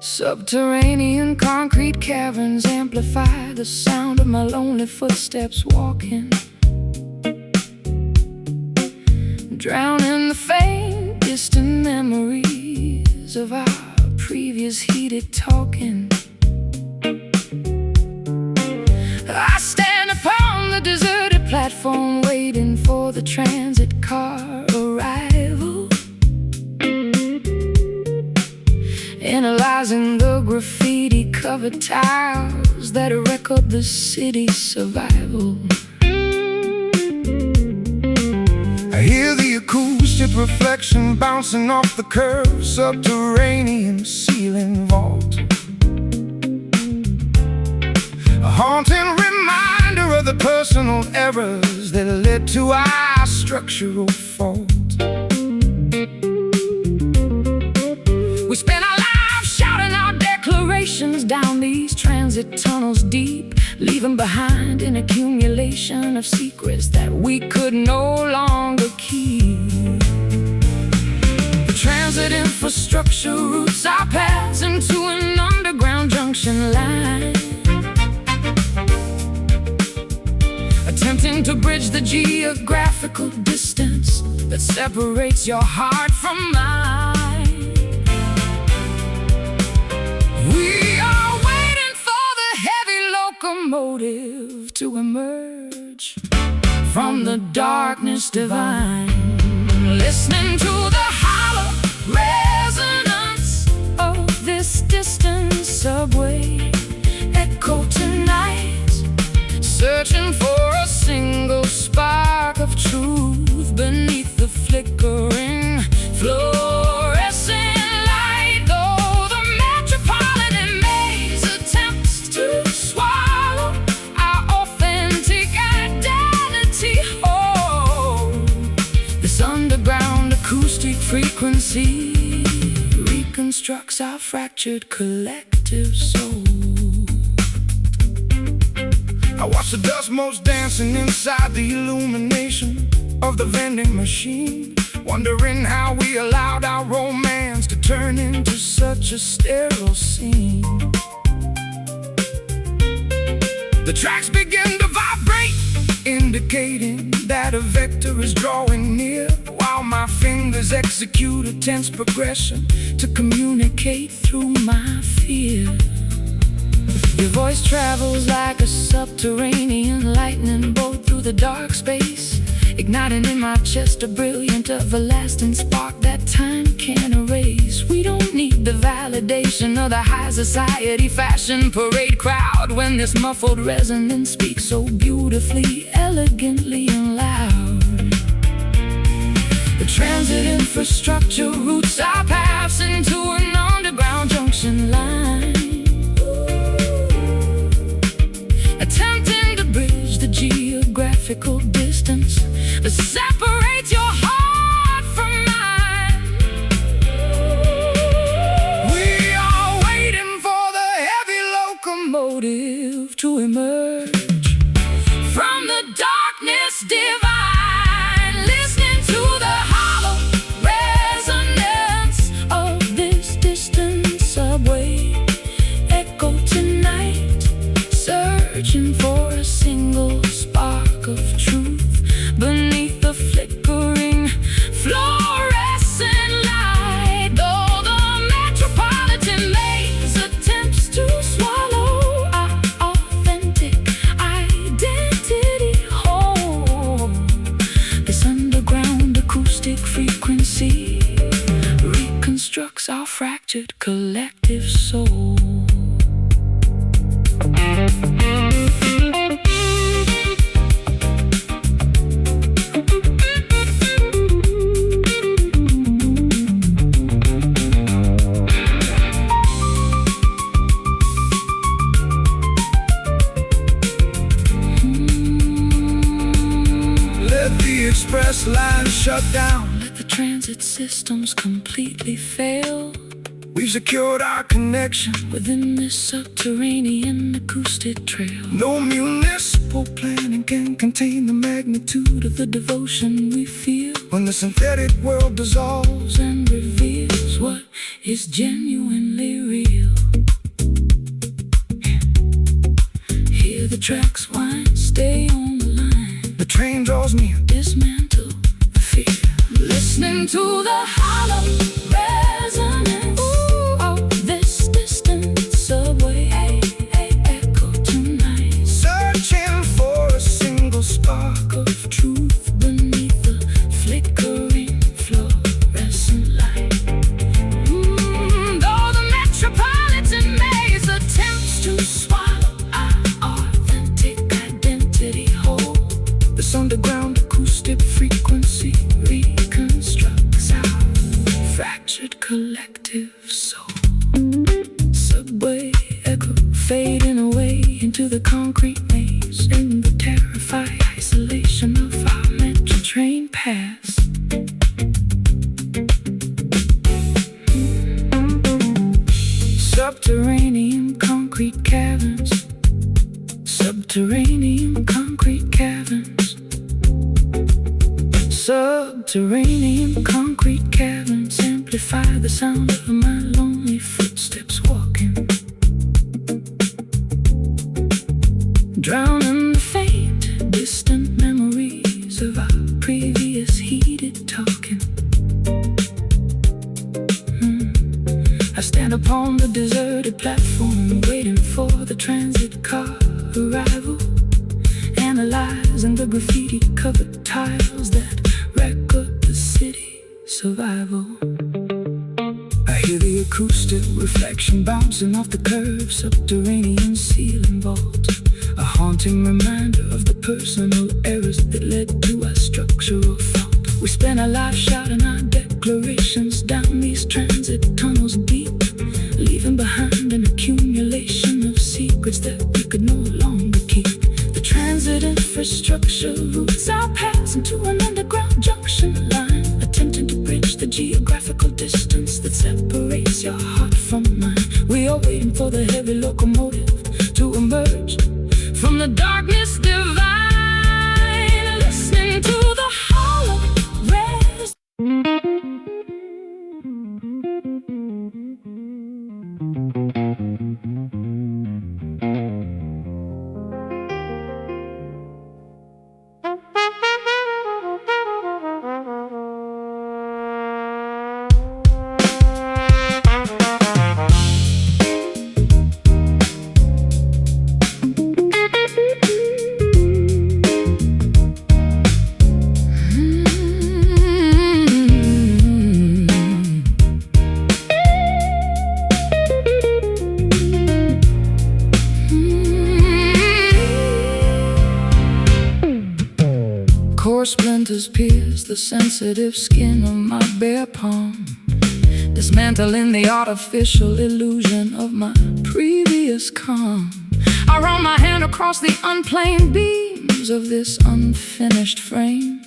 Subterranean concrete caverns amplify the sound of my lonely footsteps walking, drowning the faint, distant memories of our previous heated talking. I stand upon the deserted platform, waiting for the transit car arrival, analyzing the graffiti-covered tiles that record the city's survival. I hear the acoustic reflection bouncing off the curved subterranean ceiling vault, a haunting reminder of the personal errors that led to our structural fault. We spent our lives shouting out declarations down these transit tunnels deep, leaving behind an accumulation of secrets that we could no longer keep. The transit infrastructure routes our paths into an underground junction line, attempting to bridge the geographical distance that separates your heart from mine. We are waiting for the heavy locomotive to emerge from the darkness divine, listening to the hollow resonance of this distant subway echo tonight, searching for a single spark of truth beneath the flickering fluorescent light. Though the metropolitan maze attempts to swallow our authentic identity whole, this underground acoustic frequency reconstructs our fractured collective soul. I watch the dust motes dancing inside the illumination of the vending machine, wondering how we allowed our romance to turn into such a sterile scene. The tracks begin to vibrate, indicating that a vector is drawing near, while my fingers execute a tense progression to communicate through my fear. Your voice travels like a subterranean lightning bolt through the dark space, igniting in my chest a brilliant, everlasting spark that time can't erase. We don't need the validation of the high society fashion parade crowd when this muffled resonance speaks so beautifully, elegantly, and loud. The transit infrastructure routes our paths into an underground junction line, attempting to bridge the geographical distance that separates your heart from mine. We are waiting for the heavy locomotive to emerge from the darkness divine, listening to the hollow resonance of this distant subway echo tonight, searching for a single spark of truth beneath the flickering fluorescent light. Though the metropolitan maze attempts to swallow our authentic identity whole, this underground acoustic frequency reconstructs our fractured collective soul. down. Let the transit systems completely fail. We've secured our connection Within this subterranean acoustic trail. No municipal planning can contain the magnitude of the devotion we feel when the synthetic world dissolves and reveals what is genuinely real. Hear the tracks wind, stay on the line. The train draws near, dismantle the fear. Listening to the hollow resonance of this distant subway echo tonight. Searching for a single spark of truth beneath the flickering fluorescent light. Though the metropolitan maze attempts to swallow our authentic identity whole, this underground acoustic frequency reconstructs our fractured collective soul. Subway echo fading away into the concrete maze, in the terrified isolation of our metro train past. Subterranean concrete caverns. Subterranean concrete caverns. Subterranean concrete caverns amplify the sound of my lonely footsteps walking, drowning the faint, distant memories of our previous heated talking. I stand upon the deserted platform, waiting for the transit car arrival, analyzing the graffiti-covered tiles that record the city's survival. I hear the acoustic reflection bouncing off the curved subterranean ceiling vault, a haunting reminder of the personal errors that led to our structural fault. We spend our lives shouting our declarations down these transit tunnels deep, leaving behind an accumulation of secrets that we could no longer keep. The transit infrastructure routes our paths into an underground junction line, attempting to bridge the geographical distance that separates your heart from mine. We are waiting for the heavy locomotive to emerge from the darkness divine, listening to the hollow res. Coarse splinters pierce the sensitive skin of my bare palm, dismantling the artificial illusion of my previous calm. I run my hand across the unplaned beams of this unfinished frame,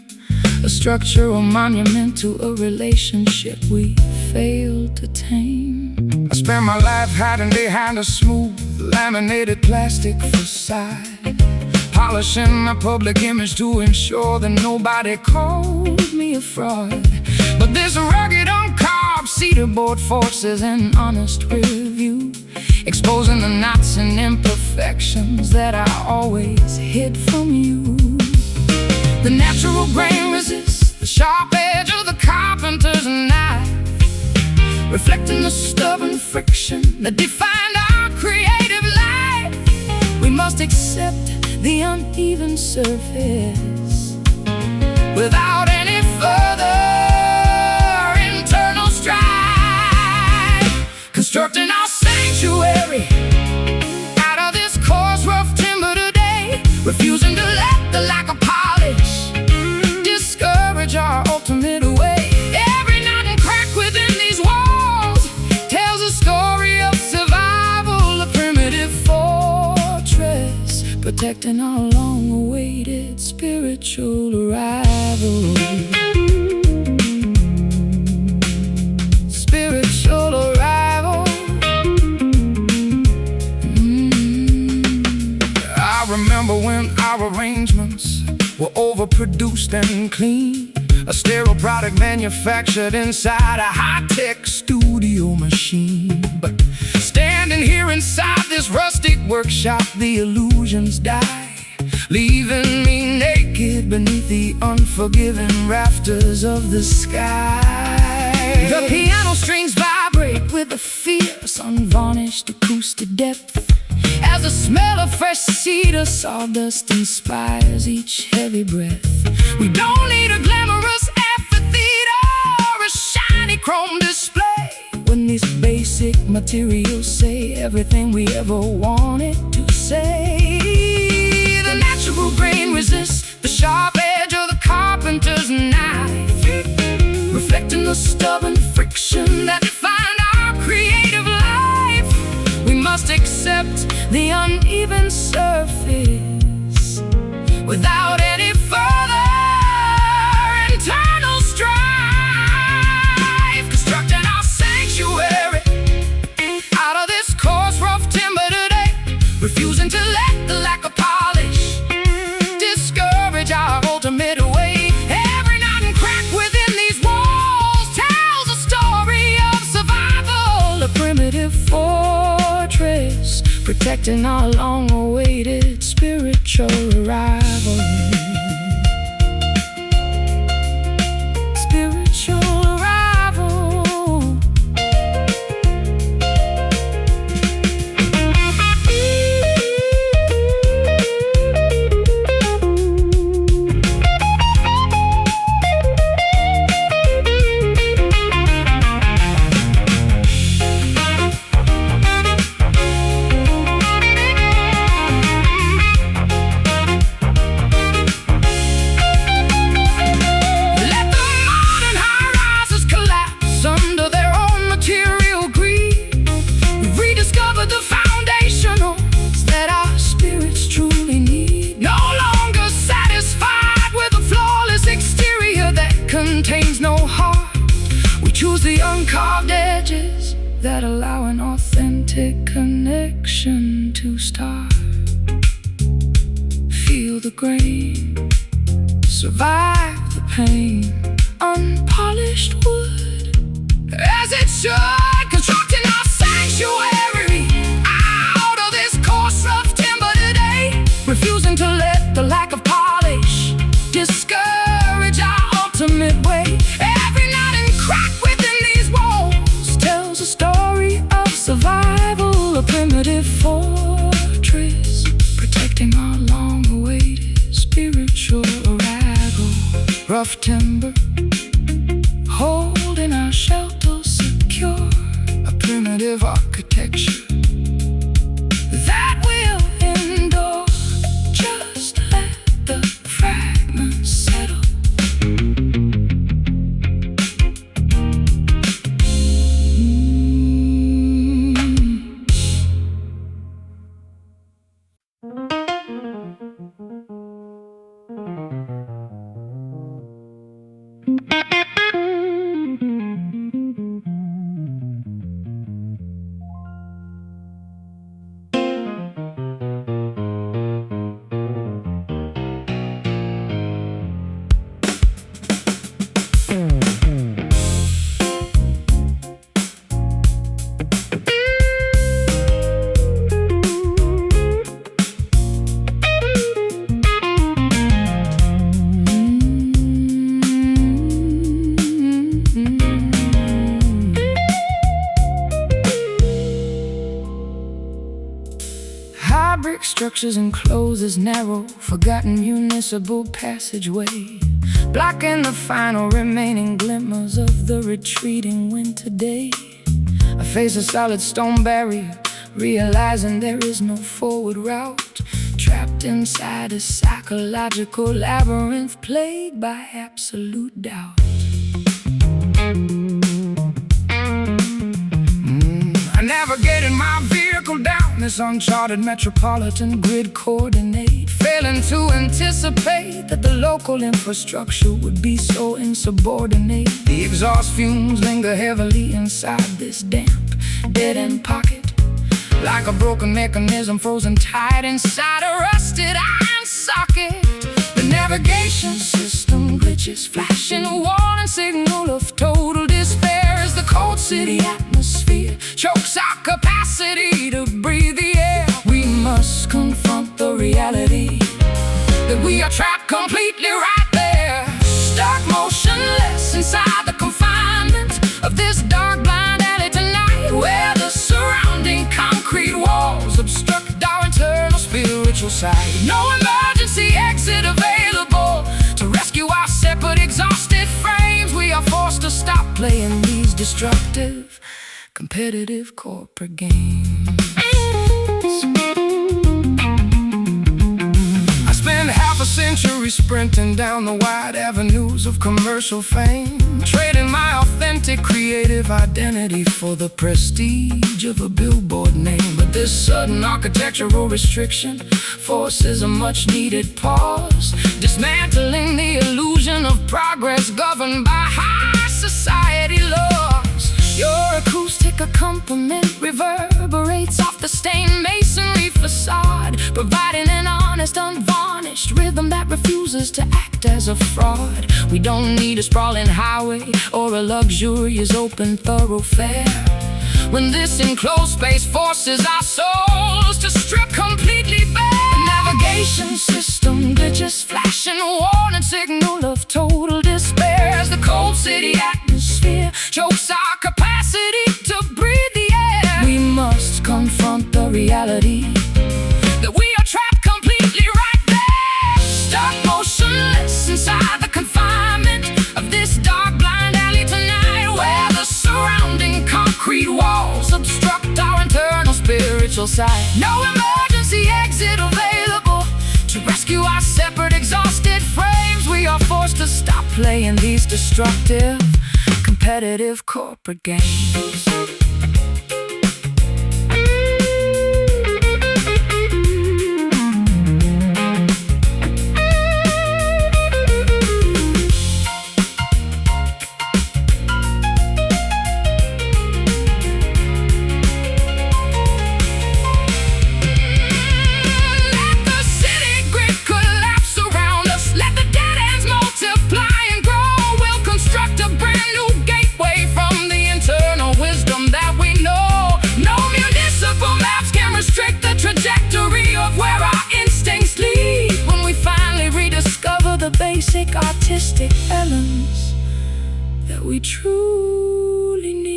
a structural monument to a relationship we failed to tame. I spend my life hiding behind a smooth laminated plastic facade, polishing my public image to ensure that nobody Called me a fraud, but this rugged, uncarved cedar board forces an honest review, exposing the knots and imperfections that I always hid from you. The natural grain resists the sharp edge of the carpenter's knife, reflecting the stubborn friction that defined our creative life. We must accept the uneven surface without any further internal strife, constructing our sanctuary out of this coarse, rough timber today, refusing to let the lack of polish discourage our ultimate way. Every knot and crack within these walls tells a story of survival, a primitive fortress protecting our long-awaited spiritual arrival. were overproduced and clean. A sterile product manufactured inside a high-tech studio machine. But standing here inside this rustic workshop, the illusions die, leaving me naked beneath the unforgiving rafters of the sky. The piano strings vibrate with a fierce, unvarnished acoustic depth, as the smell of fresh cedar sawdust inspires each heavy breath. We don't need a glamorous amphitheater or a shiny chrome display when these basic materials say everything we ever wanted to say. The natural grain resists the sharp edge of the carpenter's knife, reflecting the stubborn friction that defined our creative life. We must accept the uneven surface without any further internal strife. Constructing our sanctuary out of this coarse, rough timber today, refusing to let the lack of polish discourage our ultimate way. Every knot and crack within these walls tells a story of survival, a primitive fortress protecting our long-awaited spiritual arrival. Spiritual arrival. Contains no heart. We choose the uncarved edges that allow an authentic connection to start. Feel the grain, survive the pain. Unpolished wood, as it should, constructing our sanctuary out of this coarse, rough timber today, refusing to let the lack of polish discourage our ultimate way. Every knot and crack within these walls tells a story of survival, a primitive fortress protecting our long-awaited spiritual arrival. Rough timber holding our shelter secure, a primitive architecture that will endure. Just let the fragments settle. Brick structures enclose this narrow, forgotten municipal passageway, blocking the final remaining glimmers of the retreating winter day. I face a solid stone barrier, realizing there is no forward route, trapped inside a psychological labyrinth plagued by absolute doubt. I navigated my vehicle down this uncharted metropolitan grid coordinate, failing to anticipate that the local infrastructure would be so insubordinate. The exhaust fumes linger heavily inside this damp, dead-end pocket, like a broken mechanism frozen tight inside a rusted iron socket. The navigation system glitches, flashing a warning signal of total despair as the cold city atmosphere chokes our capacity to breathe the air. We must confront the reality that we are trapped completely right there, stuck motionless inside the confinement of this dark blind alley tonight, where the surrounding concrete walls obstruct our internal spiritual sight. No emergency exit available to rescue our separate exhausted frames. We are forced to stop playing these destructive, competitive corporate games. Spend half a century sprinting down the wide avenues of commercial fame, trading my authentic creative identity for the prestige of a billboard name. But this sudden architectural restriction forces a much needed pause, dismantling the illusion of progress governed by high society laws. Your acoustic accompaniment reverberates off the stained masonry facade, providing an honest, unvarnished rhythm that refuses to act as a fraud. We don't need a sprawling highway or a luxurious open thoroughfare when this enclosed space forces our souls to strip completely bare. The navigation system glitches, flashing a warning signal of total despair as the cold city atmosphere chokes our capacity to breathe the air. We must confront the reality that we are trapped completely right there, stuck motionless inside the confinement of this dark blind alley tonight, where the surrounding concrete walls obstruct our internal spiritual sight. No emergency exit available to rescue our separate exhausted frames. We are forced to stop playing these destructive, competitive corporate games. The basic artistic elements that we truly need.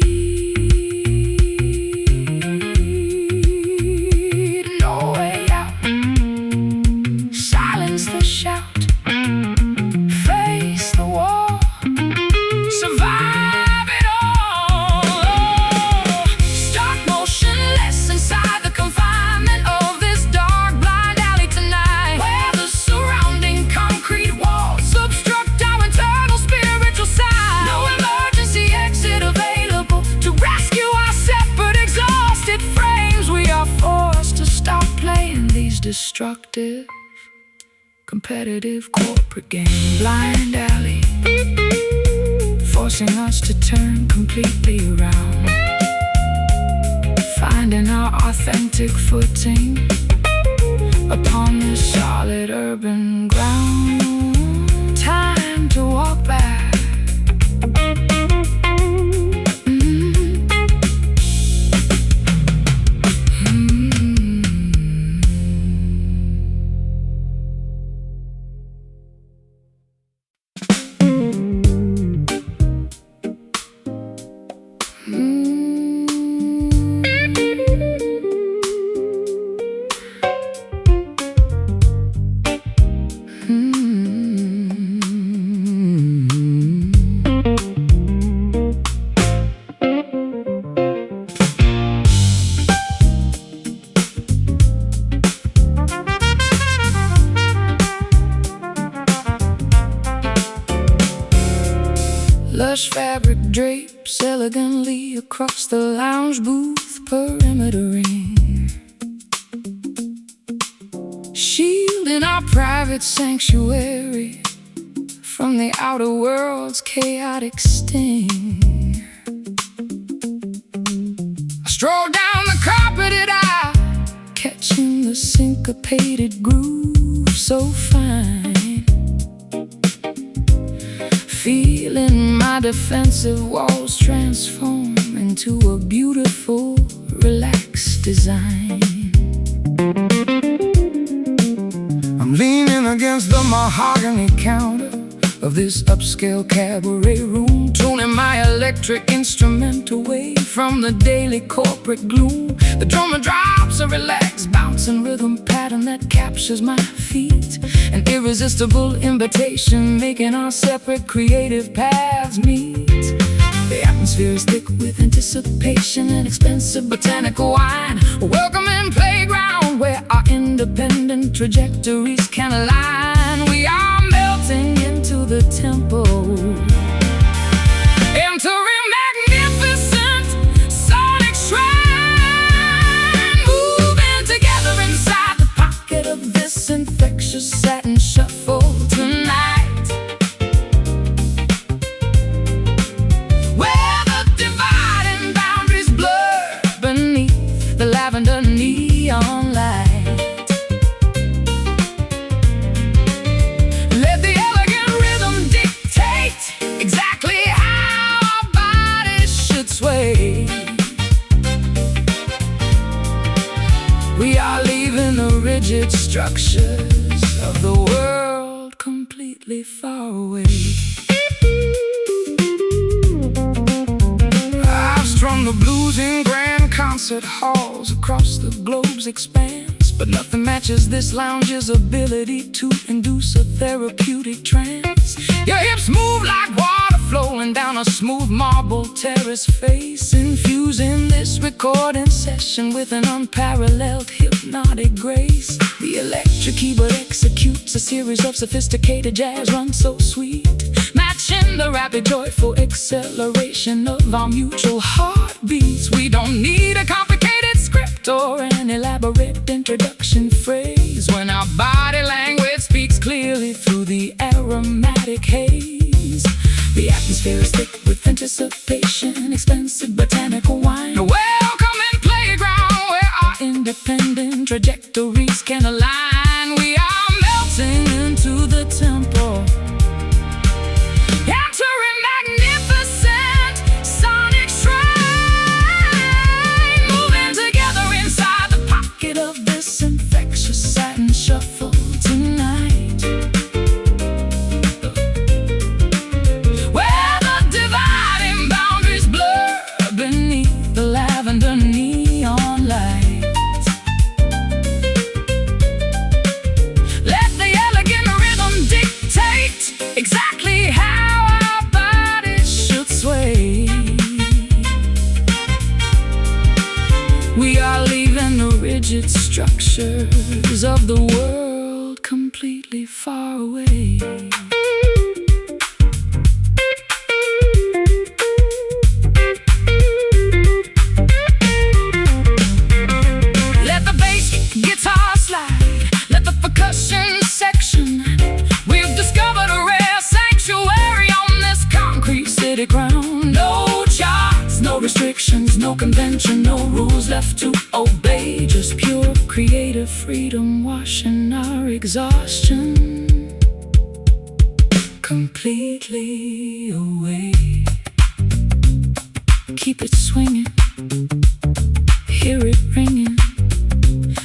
No way out. Silence the shout. Face the wall. Survive it all. Start motionless inside the confinement of this dark blind alley tonight, where the surrounding concrete walls obstruct our internal spiritual side. No emergency exit available to rescue our separate exhausted frames. We are forced to stop playing these destructive, competitive corporate games. Blind alley, forcing us to turn completely around, finding our authentic footing upon this solid urban ground. Time to walk back. Lush fabric drapes elegantly across the lounge booth perimeter ring, shielding our private sanctuary from the outer world's chaotic sting. I stroll down the carpeted aisle, catching the syncopated groove so fine. feeling my defensive walls transform into a beautiful, relaxed design. I'm leaning against the mahogany counter of this upscale cabaret room, tuning my electric instrument away from the daily corporate gloom. The drummer drops a relaxed, bouncing rhythm pattern that captures my feet, an irresistible invitation making our separate creative paths meet. The atmosphere is thick with anticipation and expensive botanical wine, a welcoming playground where our independent trajectories can align. We are melting into the tempo, entering magnificent sonic shrine, moving together inside the pocket of this infectious satin shuffle tonight. Lavender neon light, let the elegant rhythm dictate exactly how our bodies should sway. We are leaving the rigid structures of the world completely far away. I've strung the blues in grand concert halls across the globe's expanse, but nothing matches this lounge's ability to induce a therapeutic trance. Your hips move like water flowing down a smooth marble terrace face, infusing this recording session with an unparalleled hypnotic grace. The electric keyboard executes a series of sophisticated jazz runs so sweet, matching the rapid, joyful acceleration of our mutual heartbeats. We don't need a complicated script or an elaborate introduction phrase when our body language speaks clearly through the aromatic haze. The atmosphere is thick with anticipation, expensive botanical wine, a welcoming playground where our independent trajectories can align. We are melting into the tempo, entering magnificent sonic shrine, moving together inside the pocket of this infectious satin shuffle tonight, where the dividing boundaries blur beneath the lavender neon light. Let the elegant rhythm dictate exactly how our bodies should sway. We are leaving the rigid structures of the world completely far away. Let the bass guitar slide, let the percussion section. We've discovered a rare sanctuary on this concrete city ground. No charts, no restrictions, no convention, no rules left to obey. Just pure creative freedom washing our exhaustion completely away. Keep it swinging, hear it ringing.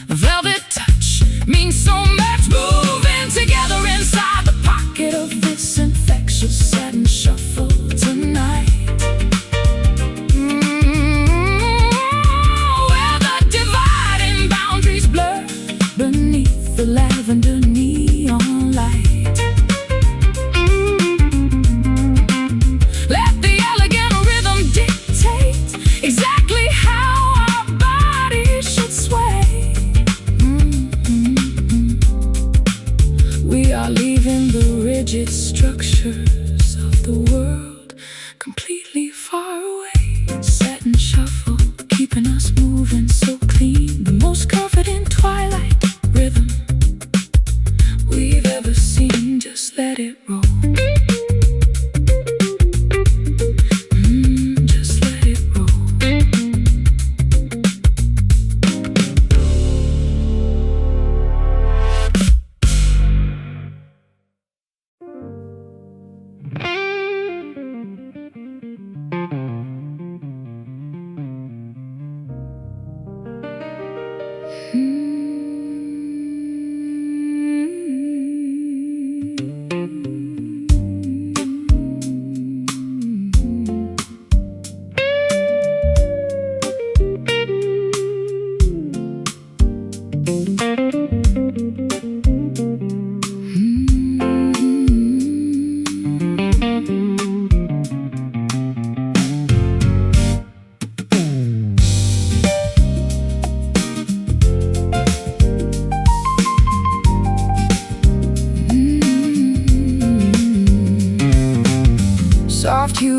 A velvet touch means so much, moving together inside the pocket of this infectious satin shuffle tonight. Where the dividing boundaries blur beneath the lavender neon light. Let the elegant rhythm dictate exactly how our bodies should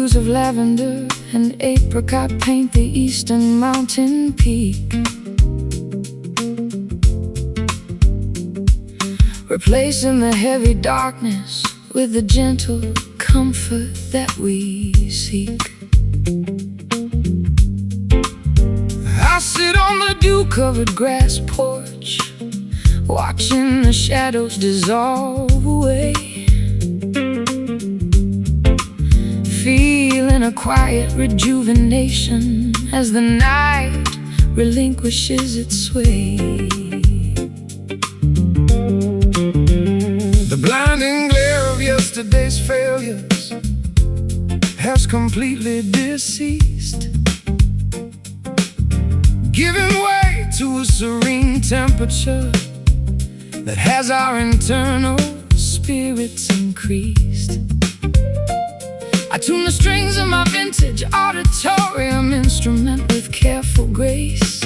hues of lavender and apricot paint the eastern mountain peak, replacing the heavy darkness with the gentle comfort that we seek. I sit on the dew-covered grass porch, watching the shadows dissolve away, feeling a quiet rejuvenation as the night relinquishes its sway. The blinding glare of yesterday's failures has completely deceased, giving way to a serene temperature that has our internal spirits increased. I tune the strings of my vintage auditorium instrument with careful grace,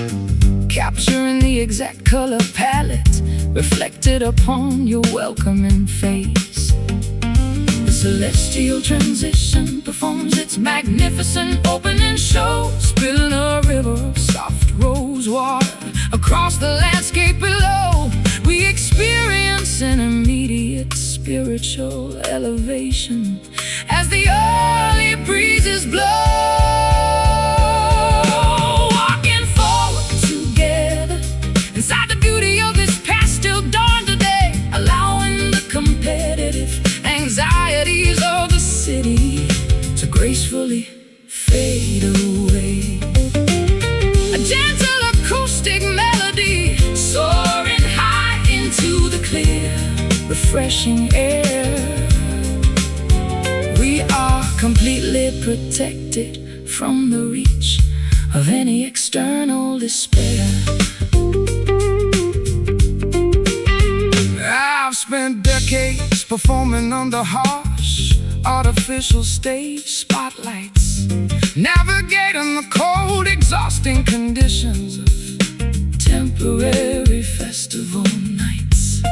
capturing the exact color palette reflected upon your welcoming face. The celestial transition performs its magnificent opening show, spilling a river of soft rose water across the landscape below. We experience an immediate spiritual elevation as the early breezes blow, walking forward together inside the beauty of this pastel dawn today, allowing the competitive anxieties of the city to gracefully fade away. A gentle acoustic melody soaring high into the clear, refreshing air. We are completely protected from the reach of any external despair. I've spent decades performing under harsh artificial stage spotlights, navigating the cold, exhausting conditions of temporary festival nights.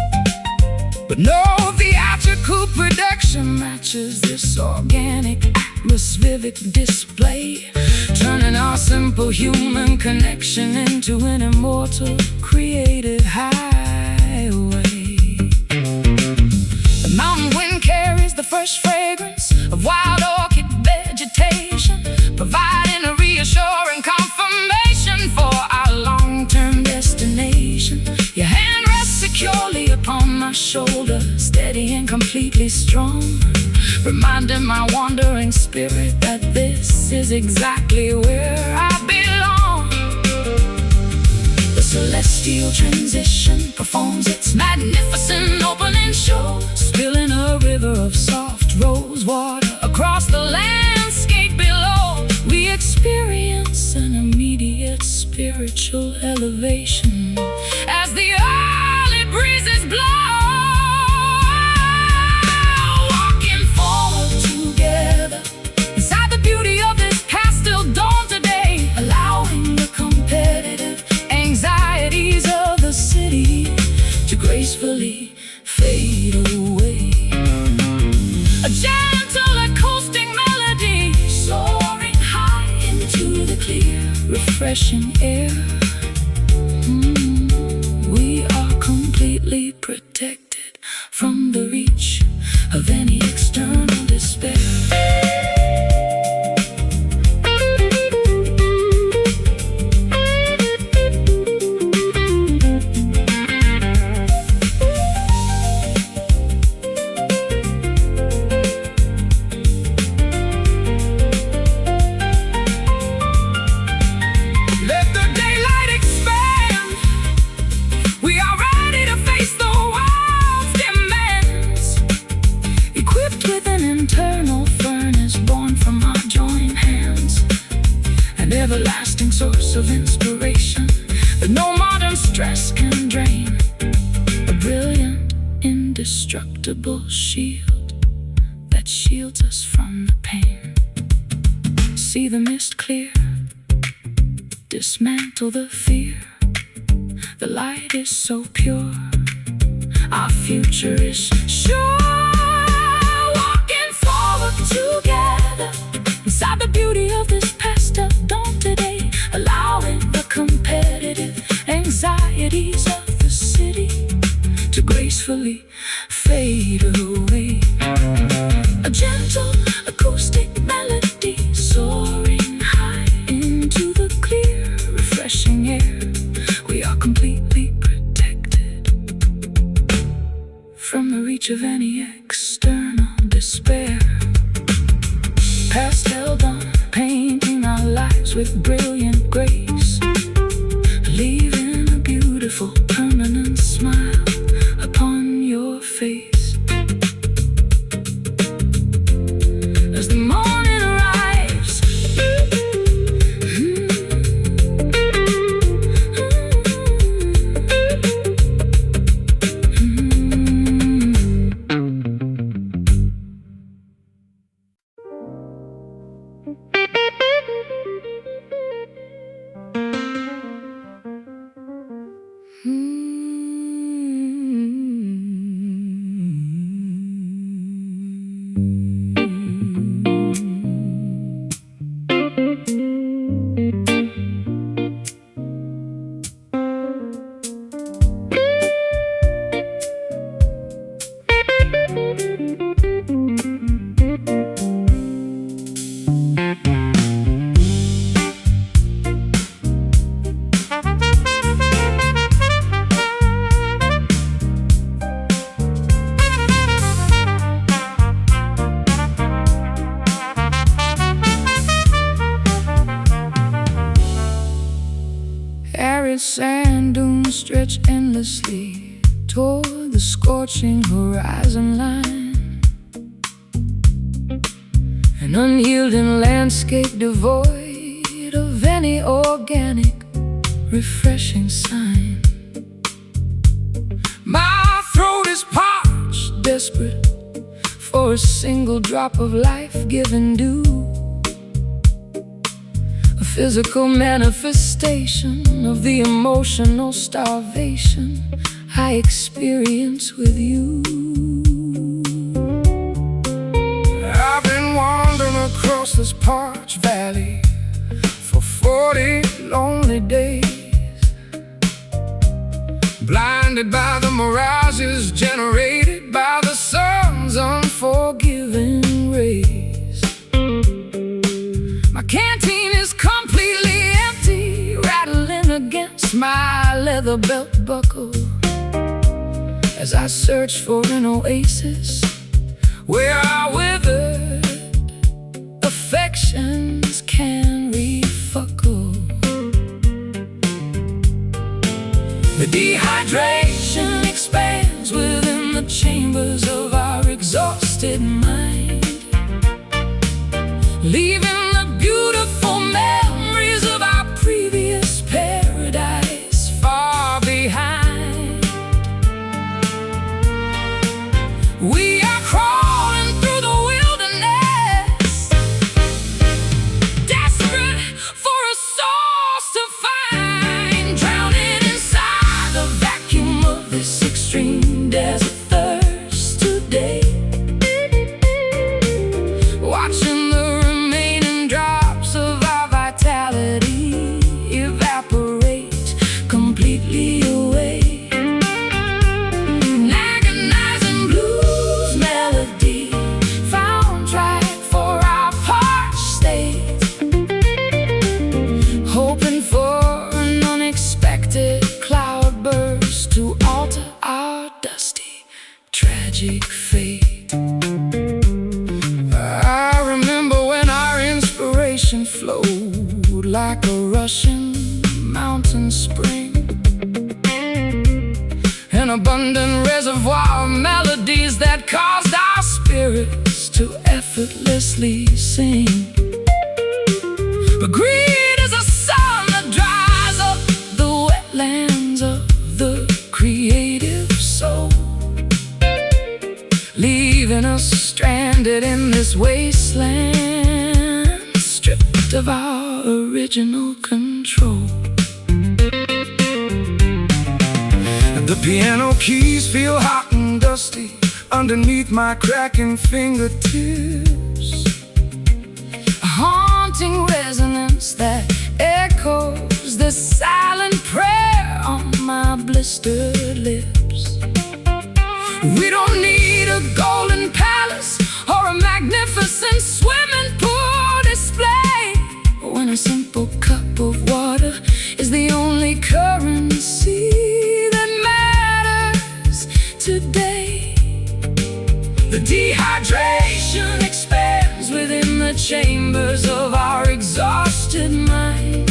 But no theatrical production matches this organic atmospheric display, turning our simple human connection into an immortal creative highway. The mountain wind carries the fresh fragrance of wild orchid vegetation, providing a reassuring confirmation for our long-term destination. Your hand rests securely upon my shoulder, steady and completely strong, reminding my wandering spirit that this is exactly where I belong. The celestial transition performs its magnificent opening show, spilling a river of soft rose water across the landscape below. We experience an immediate spiritual elevation as the early breezes blow, walking forward together inside the beauty of this pastel dawn today, allowing the competitive anxieties of the city to gracefully fade away. A gentle acoustic melody soaring high into the clear, refreshing air. We are completely protected from the reach of any external despair. Everlasting source of inspiration that no modern stress can drain. A brilliant, indestructible shield that shields us from the pain. See the mist clear, dismantle the fear. The light is so pure, our future is sure. Walking forward together gracefully fade away. A gentle acoustic melody soaring high into the clear, refreshing air. We are completely protected from the reach of any external despair. Pastel dawn, painting our lives with brilliant grace, leaving a beautiful permanent smile upon your face. As the morning arrives, sand dunes stretch endlessly toward the scorching horizon line. An unyielding landscape devoid of any organic, refreshing sign. My throat is parched, desperate for a single drop of life-giving dew. A physical manifestation of the emotional starvation I experience with you. I've been wandering across this parched valley for 40 lonely days, blinded by the mirages generated by the sun's unforgiving rays. My canteen is completely empty, rattling against my leather belt buckle as I search for an oasis where our withered affections can refuckle. The dehydration expands within the chambers of our exhausted mind, leaving the beautiful memories of our previous paradise far behind. We are crawling through the wilderness, desperate for a source to find, drowning inside the vacuum of this extreme desert thirst today. Watching the remaining drops of our vitality evaporate completely away. An agonizing blues melody, found track for our parched state, hoping for an unexpected cloudburst to alter our dusty, tragic fate. I remember when our inspiration flowed like a rushing mountain spring, an abundant reservoir of melodies that caused our spirits to effortlessly sing. But greed is a sun that dries up the wetlands of the creative soul, leaving us stranded in this wasteland, stripped of our original control. The piano keys feel hot and dusty underneath my cracking fingertips, a haunting resonance that echoes the silent prayer on my blistered lips. We don't need a golden palace or a magnificent swimming pool display when a simple cup of water is the only currency that matters today. The dehydration expands within the chambers of our exhausted mind,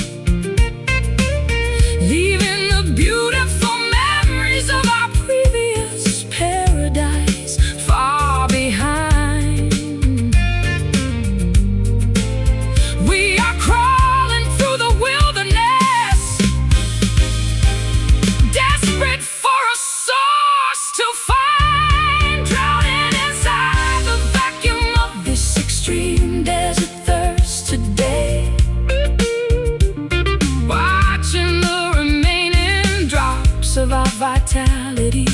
leaving the beautiful memories of our previous paradise far behind. We are crawling through the wilderness, desperate for a source to find, drowning inside the vacuum of this extreme desert thirst today. Watching the remaining drops of our vitality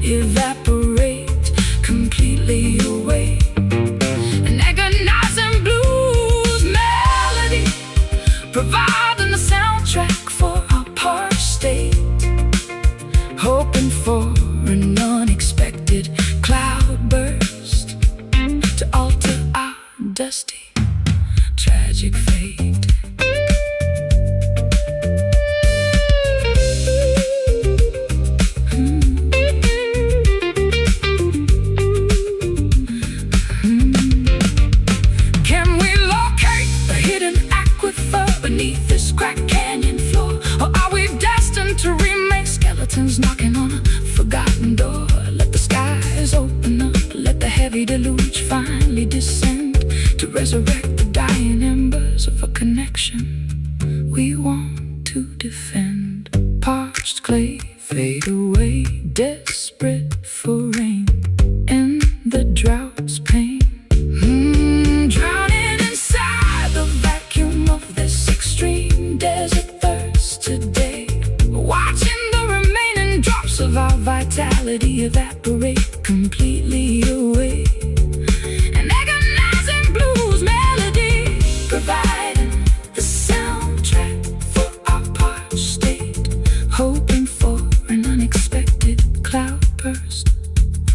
evaporate completely away. An agonizing blues melody providing the soundtrack for our parched state, hoping for an unexpected cloudburst to alter our dusty, tragic fate. Can we locate a hidden aquifer beneath this cracked canyon floor? Or are we destined to remain skeletons knocking on a forgotten door? Let the skies open up, let the heavy deluge finally descend to resurrect the dying embers of a connection we want to defend. Parched clay fade away, desperate for rain in the drought's pain. Drowning inside the vacuum of this extreme desert thirst today. Watching the remaining drops of our vitality evaporate completely away. An agonizing blues melody providing the soundtrack for our parched state, hoping for an unexpected cloudburst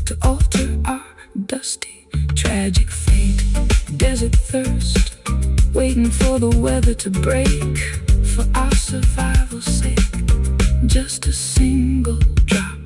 to alter our dusty, tragic fate. Desert thirst, waiting for the weather to break for our survival's sake. Just a single drop.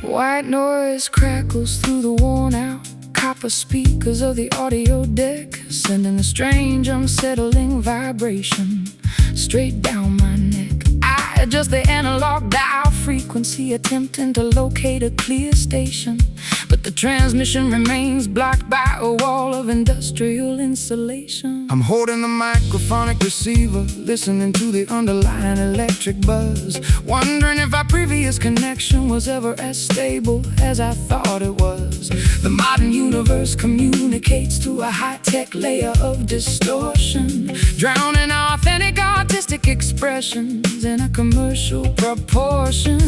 White noise crackles through the worn-out copper speakers of the audio deck, sending a strange, unsettling vibration straight down my neck. I adjust the analog dial frequency, attempting to locate a clear station, but the transmission remains blocked by a wall of industrial insulation. I'm holding the microphonic receiver, listening to the underlying electric buzz, wondering if our previous connection was ever as stable as I thought it was. The modern universe communicates through a high-tech layer of distortion, drowning authentic artistic expressions in a commercial proportion.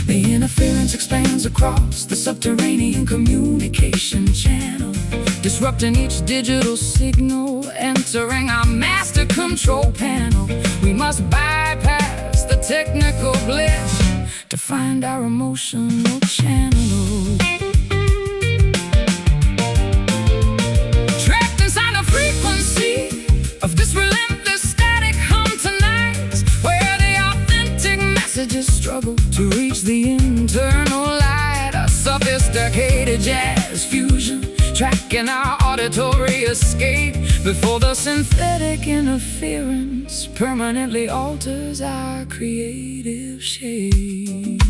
The interference expands across the subterranean communication channel, disrupting each digital signal, entering our master control panel. We must bypass the technical glitch to find our emotional channel. Trapped inside the frequency of this relentless static hum tonight, where the authentic messages struggle to reach the internal light. A sophisticated jazz fusion, tracking our auditory escape, before the synthetic interference permanently alters our creative shape.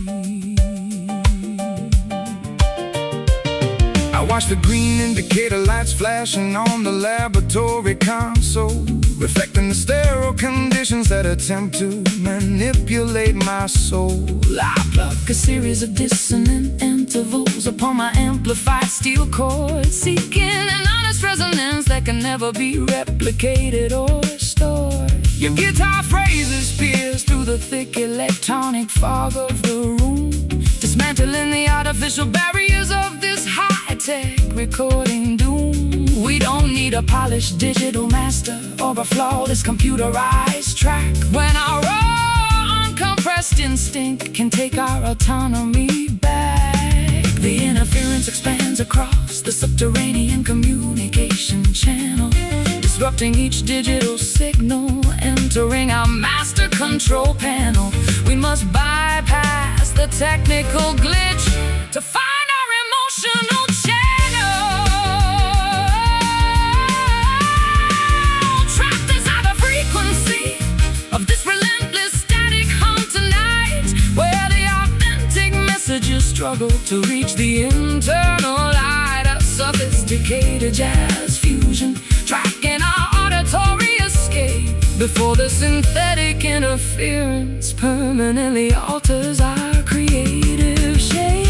I watch the green indicator lights flashing on the laboratory console, reflecting the sterile conditions that attempt to manipulate my soul. I pluck a series of dissonant intervals upon my amplified steel cord, seeking an honest resonance that can never be replicated or restored. Your guitar phrases pierce through the thick electronic fog of the room, dismantling the artificial barriers of this high-tech recording doom. We don't need a polished digital master or a flawless computerized track when our raw, uncompressed instinct can take our autonomy back. The interference expands across the subterranean communication channel, disrupting each digital signal, entering our master control panel. We must bypass the technical glitch to find our emotional channel, trapped inside the frequency of this relentless static hum tonight, where the authentic messages struggle to reach the internal light. A sophisticated jazz fusion tracking our auditory escape before the synthetic interference permanently alters our creative shape.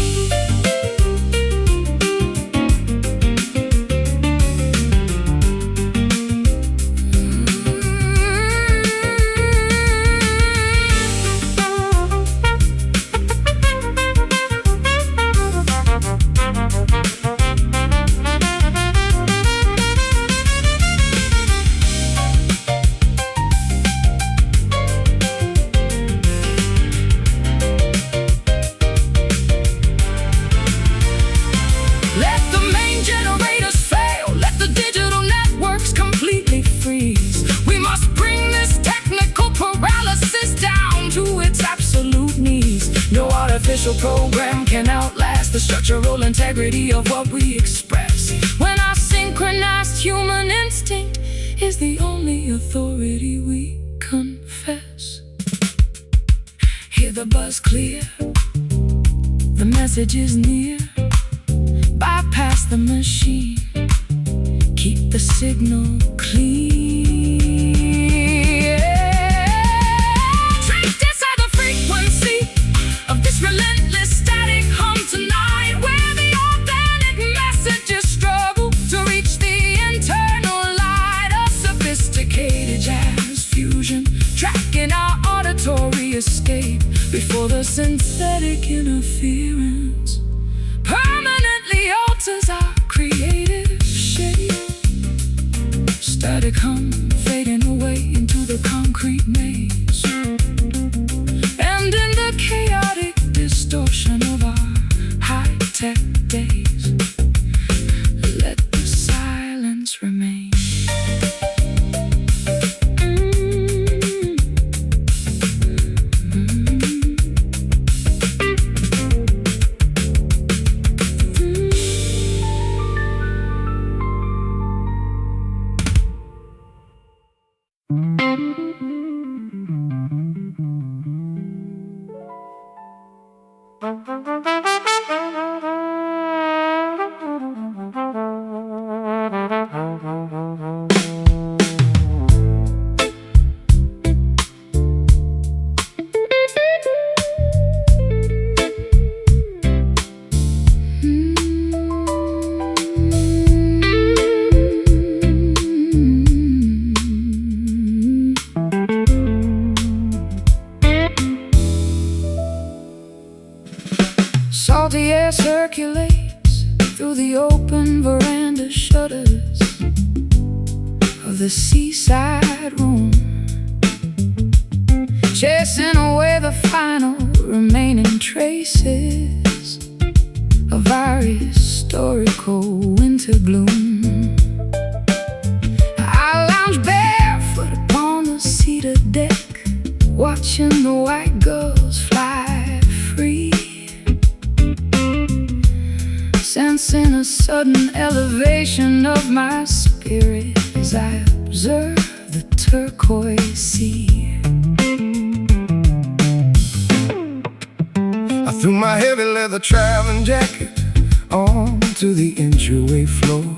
Artificial program can outlast the structural integrity of what we express, when our synchronized human instinct is the only authority we confess. Hear the buzz clear, the message is near. Bypass the machine, keep the signal clean. Relentless static hum tonight, where the authentic messages struggle to reach the internal light. A sophisticated jazz fusion tracking our auditory escape before the synthetic interference permanently alters our creative shape. Static hum fading away into the concrete maze, and in the chaotic distortion of our high-tech days, let the silence remain. Salty air circulates through the open veranda shutters of the seaside room, chasing away the final remaining traces of our historical winter gloom. I lounge barefoot upon the cedar deck, watching the white gulls fly free, sensing a sudden elevation of my spirit as I observe the turquoise sea. I threw my heavy leather traveling jacket onto the entryway floor,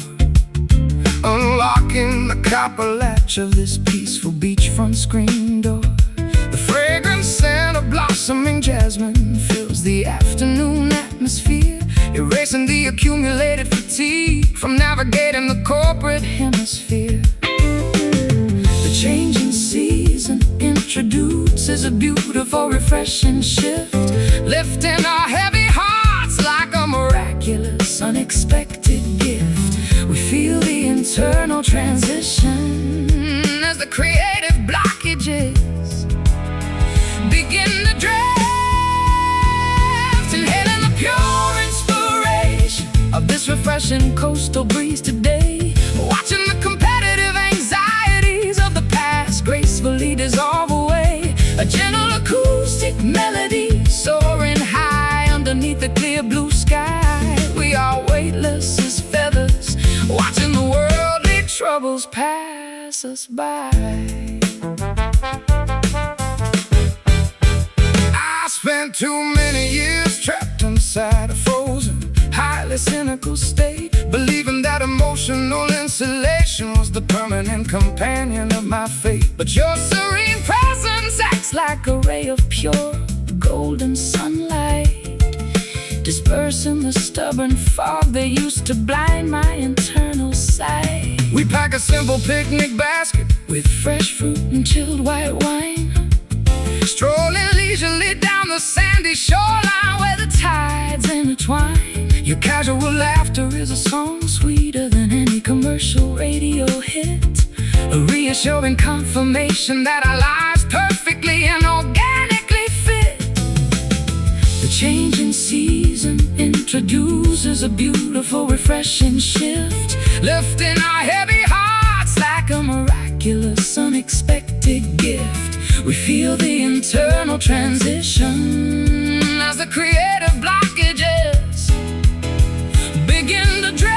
unlocking the copper latch of this peaceful beachfront screen door. The fragrant scent of blossoming jasmine fills the afternoon atmosphere, erasing the accumulated fatigue from navigating the corporate hemisphere. The changing season introduces a beautiful, refreshing shift, lifting our heavy hearts like a miraculous, unexpected gift. We feel the internal transition as the creative blockages begin to drift, inhaling the pure inspiration of this refreshing coastal breeze today, watching the competitive anxieties of the past gracefully dissolve away. A gentle acoustic melody soaring high underneath the clear blue sky. We are weightless as feathers, watching the worldly troubles pass us by. I spent too many years trapped inside a frozen, highly cynical state, believing that emotional insulation was the permanent companion of my fate. But your serene presence acts like a ray of pure golden sunlight, dispersing the stubborn fog that used to blind my internal sight. We pack a simple picnic basket with fresh fruit and chilled white wine, strolling leisurely down the sandy shoreline where the tides intertwine. Your casual laughter is a song sweeter than any commercial radio hit, a reassuring confirmation that our lives perfectly and organically fit. The changing season introduces a beautiful, refreshing shift, lifting our heavy hearts like a miraculous, unexpected gift. We feel the internal transition as the creative blockages begin to drift,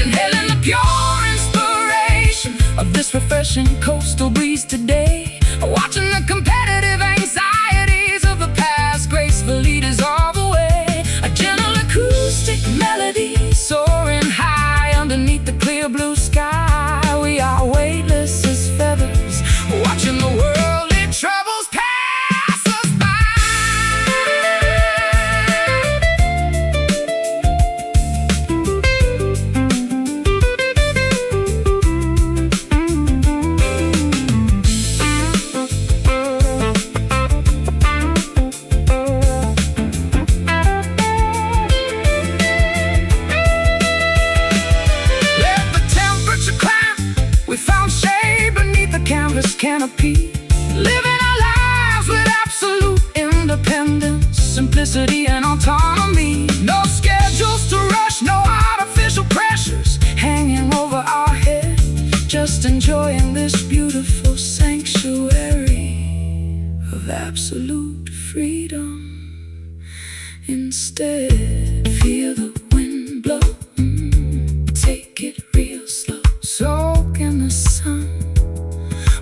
inhaling the pure inspiration of this refreshing coastal breeze today, watching the competitive anxieties of the past gracefully dissolve away. A gentle acoustic melody soaring high underneath the clear blue sky. We are weightless as feathers, watching the worldly troubles pass us by. Let the temperature climb, we found shade beneath the canvas canopy, living our lives with absolute independence, simplicity and autonomy. No schedules to rush, no artificial pressures hanging over our head, just enjoying this beautiful sanctuary of absolute freedom. Instead, feel the wind blow, take it real slow, soak in the sun.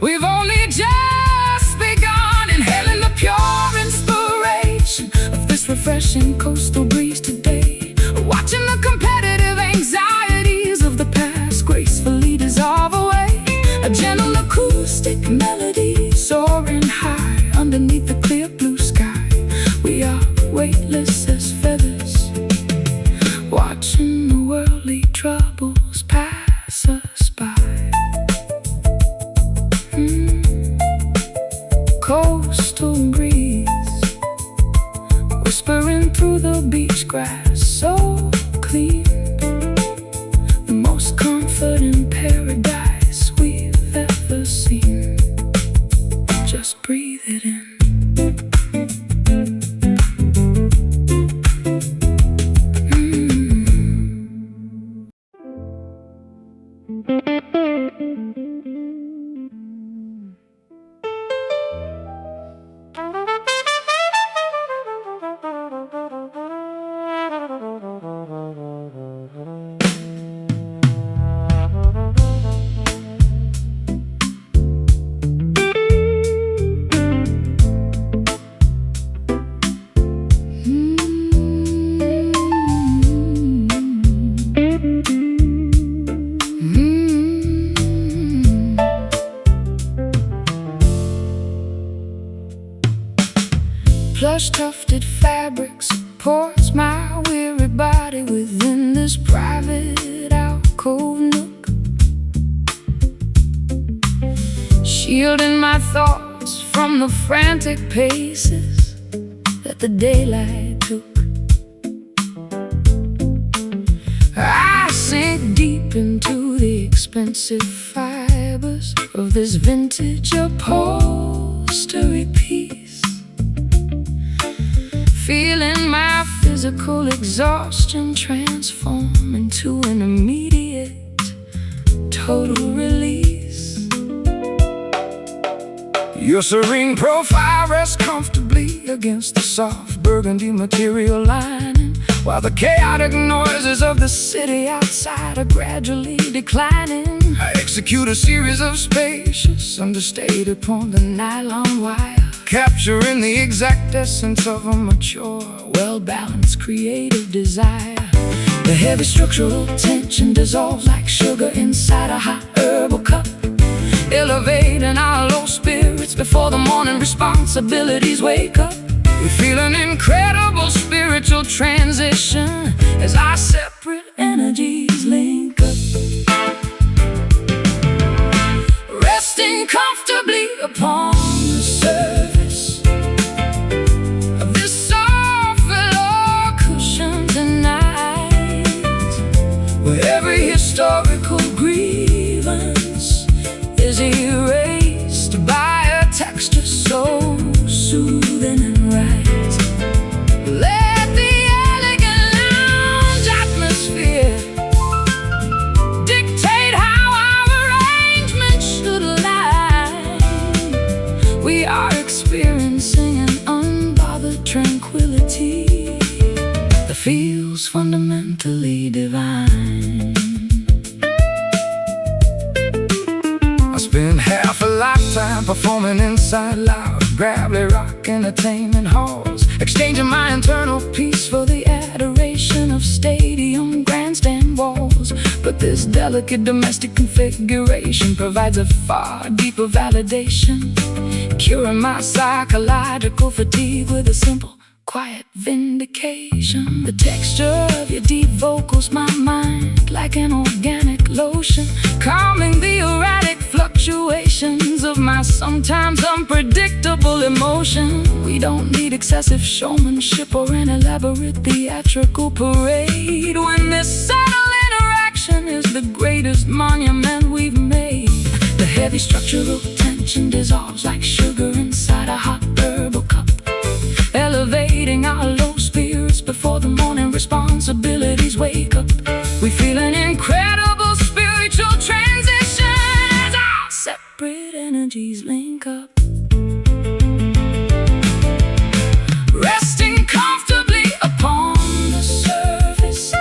We've only just begun, inhaling the pure inspiration of this refreshing coastal breeze today, watching the competitive anxieties of the past gracefully dissolve away. A gentle acoustic melody soaring high underneath the clear blue sky. We are weightless as feathers, watching the worldly troubles pass us by. Coastal breeze whispering through the beach grass, so clean, the most comforting paradise we've ever seen. Just breathe it in. supports my weary body within this private alcove nook, shielding my thoughts from the frantic paces that the daylight took. I sink deep into the expensive fibers of this vintage upholstery piece, feeling my physical exhaustion transform into an immediate total release. Your serene profile rests comfortably against the soft burgundy material lining, while the chaotic noises of the city outside are gradually declining. I execute a series of spacious understated upon the nylon wire, capturing the exact essence of a mature, well-balanced creative desire. The heavy structural tension dissolves like sugar inside a hot herbal cup, elevating our low spirits before the morning responsibilities wake up. We feel an incredible spiritual transition as our separate energies link up, resting comfortably upon the surface of this soft velour cushion tonight, where every historical grievance is erased by a texture so soothing and right. Let the elegant lounge atmosphere dictate how our arrangement should lie. We are experiencing an unbothered tranquility that feels fundamentally divine. I spend half a lifetime performing inside loud, gravelly rock entertainment halls, exchanging my internal peace for the adoration of stadium grandstand walls. But this delicate domestic configuration provides a far deeper validation, curing my psychological fatigue with a simple, quiet vindication. The texture of your deep vocals my mind like an organic lotion, calming the erratic fluctuations of my sometimes unpredictable emotion. We don't need excessive showmanship or an elaborate theatrical parade when this subtle interaction is the greatest monument we've made. The heavy structural tension dissolves like sugar inside a hot herbal cup, elevating our low spirits before the morning responsibilities wake up. We feel an incredible spiritual transition as our separate energies link up, resting comfortably upon the surface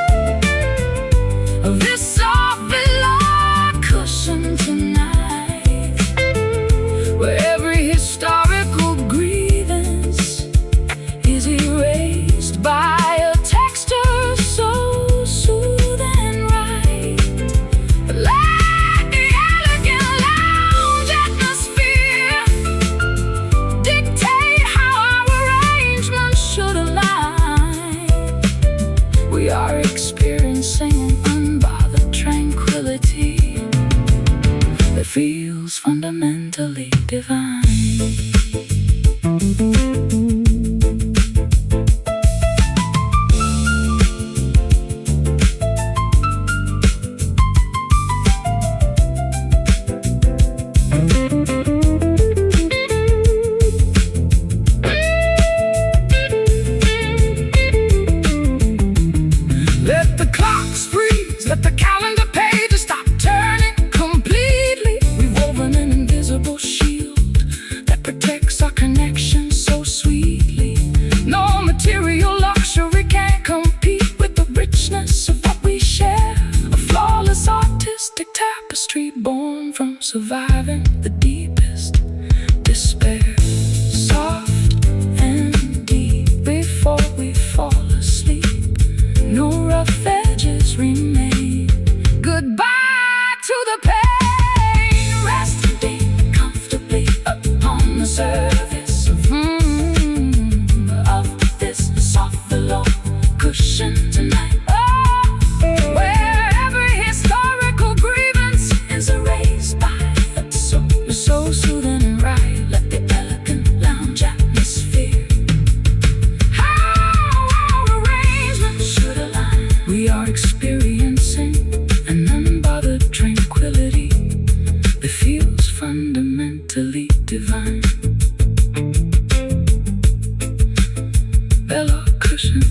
of this soft velour cushion tonight, where every historical grievance is erased by a texture so soothing and right. Let the elegant lounge atmosphere dictate how our arrangements should align. We are experiencing an unbothered tranquility that feels fundamentally divine. Let the clocks freeze, let the calendar pages stop turning completely. We've woven an invisible shield that protects our connection so sweetly. No material luxury can compete with the richness of what we share. A flawless artistic tapestry born from surviving the deepest despair. Soft and deep before we fall asleep, no rough edges remain. Goodbye to the pain, resting comfortably upon the surface of this soft velour cushion tonight. Oh, where every historical grievance is erased by the soul. So soothing and right, let the elegant lounge atmosphere. How our arrangements should align. We are experiencing an unbothered tranquility that feels fundamentally divine. Velour cushion,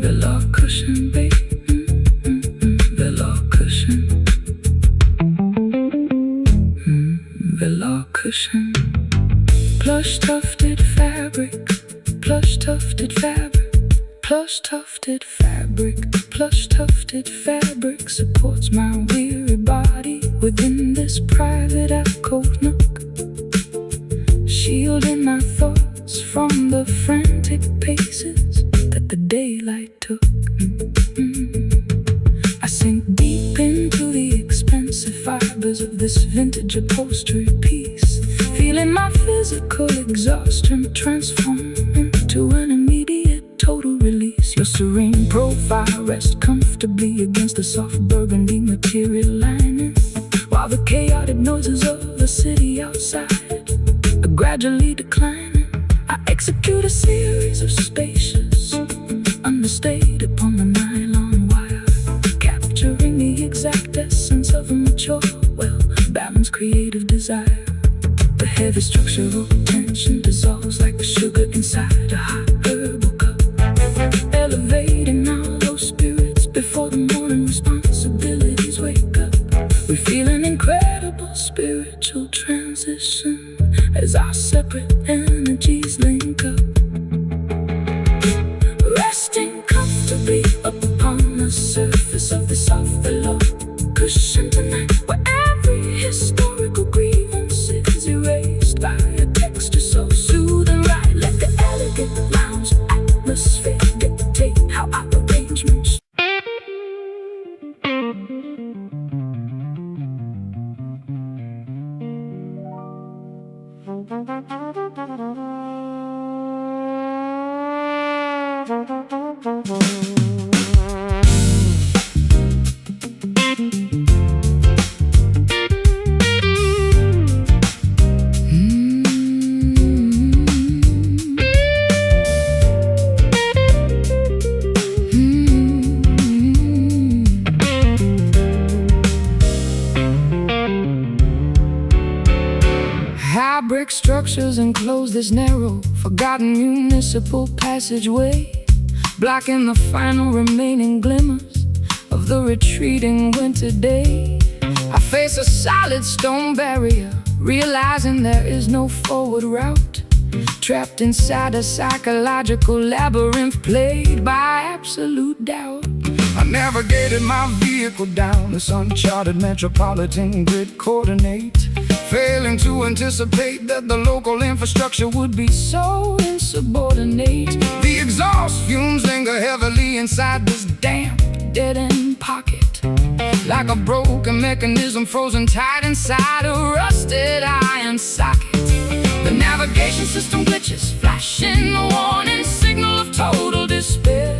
velour cushion, babe, velour cushion, velour cushion. Plush tufted fabric, plush tufted fabric, plush tufted fabric, plush tufted fabric supports my weary body within this private alcove nook, shielding my thoughts from the frantic paces that the daylight took. I sink deep into the expensive fibers of this vintage upholstery piece, feeling my physical exhaustion transform into an immediate total release. Your serene profile rests comfortably against the soft burgundy material lining, while the chaotic noises of the city outside are gradually declining. I execute a series of spacious understated upon the nylon wire, capturing the exact essence of a mature, well-balanced creative desire. The heavy structural tension dissolves like the sugar inside a hot herbal cup, elevating our low spirits before the morning responsibilities wake up. We feel an incredible spiritual transition as our separate energies link up, resting comfortably upon the surface of the soft velour cushion tonight, where every historical grievance is erased by a texture so soothing right. Let the elegant lounge atmosphere dictate how our arrangements. Brick structures enclose this narrow, forgotten municipal passageway, blocking the final remaining glimmers of the retreating winter day. I face a solid stone barrier, realizing there is no forward route, trapped inside a psychological labyrinth plagued by absolute doubt. I navigated my vehicle down this uncharted metropolitan grid coordinate, failing to anticipate that the local infrastructure would be so insubordinate. The exhaust fumes linger heavily inside this damp, dead-end pocket, like a broken mechanism frozen tight inside a rusted iron socket. The navigation system glitches, flashing a warning signal of total despair,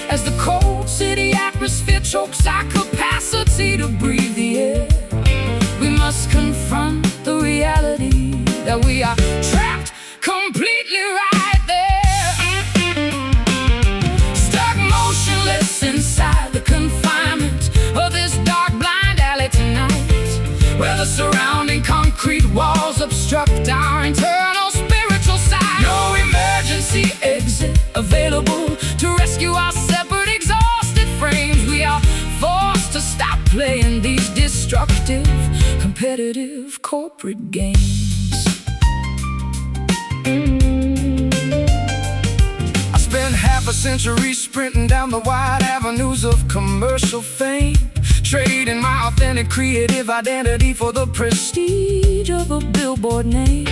as the cold city atmosphere chokes our capacity to breathe the air. We must confront the reality that we are trapped completely right there, stuck motionless inside the confinement of this dark blind alley tonight, where the surrounding concrete walls obstruct our internal spiritual side. No emergency exit available to rescue our separate exhausted frames. We are forced to stop playing these destructive, competitive corporate games. I spent half a century sprinting down the wide avenues of commercial fame, trading my authentic creative identity for the prestige of a billboard name.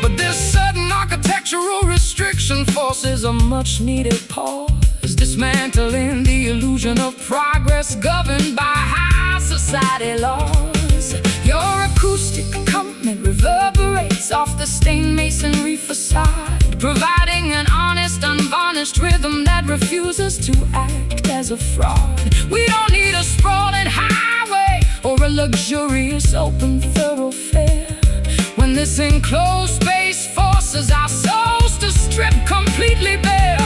But this sudden architectural restriction forces a much-needed pause, dismantling the illusion of progress governed by high society laws. Your acoustic accompaniment reverberates off the stained masonry facade, providing an honest, unvarnished refuses to act as a fraud. We don't need a sprawling highway or a luxurious open thoroughfare when this enclosed space forces our souls to strip completely bare.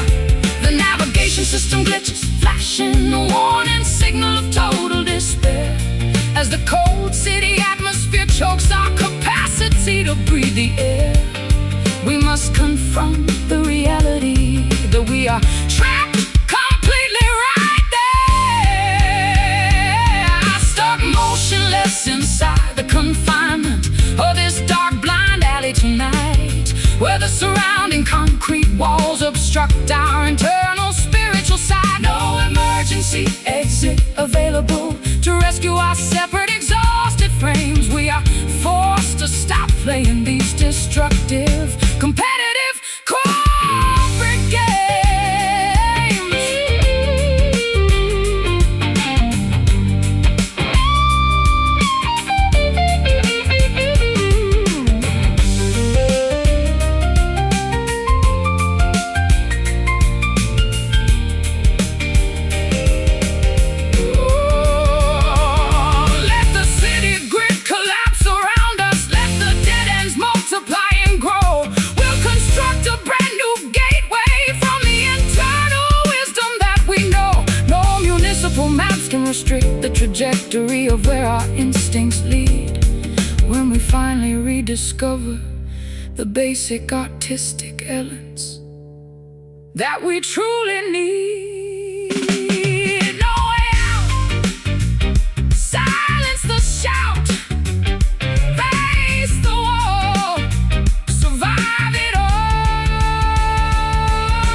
The navigation system glitches, flashing a warning signal of total despair as the cold city atmosphere chokes our capacity to breathe the air. We must confront the reality that we are trapped completely right there, stuck motionless inside the confinement of this dark blind alley tonight, where the surrounding concrete walls obstruct our internal spiritual side. No emergency exit available to rescue our separate exhausted frames. We are forced to stop playing these destructive, competitive corporate games. Let the city grid collapse around us. Let the dead ends multiply and grow. We'll construct a brand new gateway from the internal wisdom that we know. No municipal maps can restrict the trajectory of where our instincts lead. When we finally rediscover the basic artistic elements that we truly need. No way out. Silence the shout. Face the wall. Survive it all.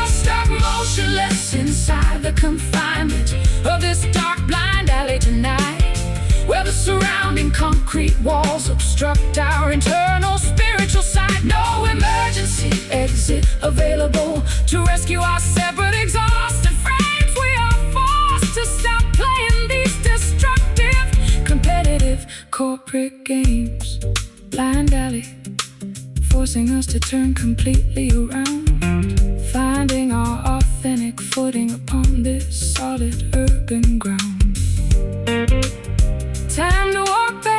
Stuck motionless inside the confinement of this dark blind alley tonight, where the surrounding concrete walls obstruct our internal spiritual side. No emergency exit available to rescue our separate exhausted frames. We are forced to stop playing these destructive, competitive corporate games. Blind alley, forcing us to turn completely around, finding our authentic footing upon this solid urban ground. Time to walk back.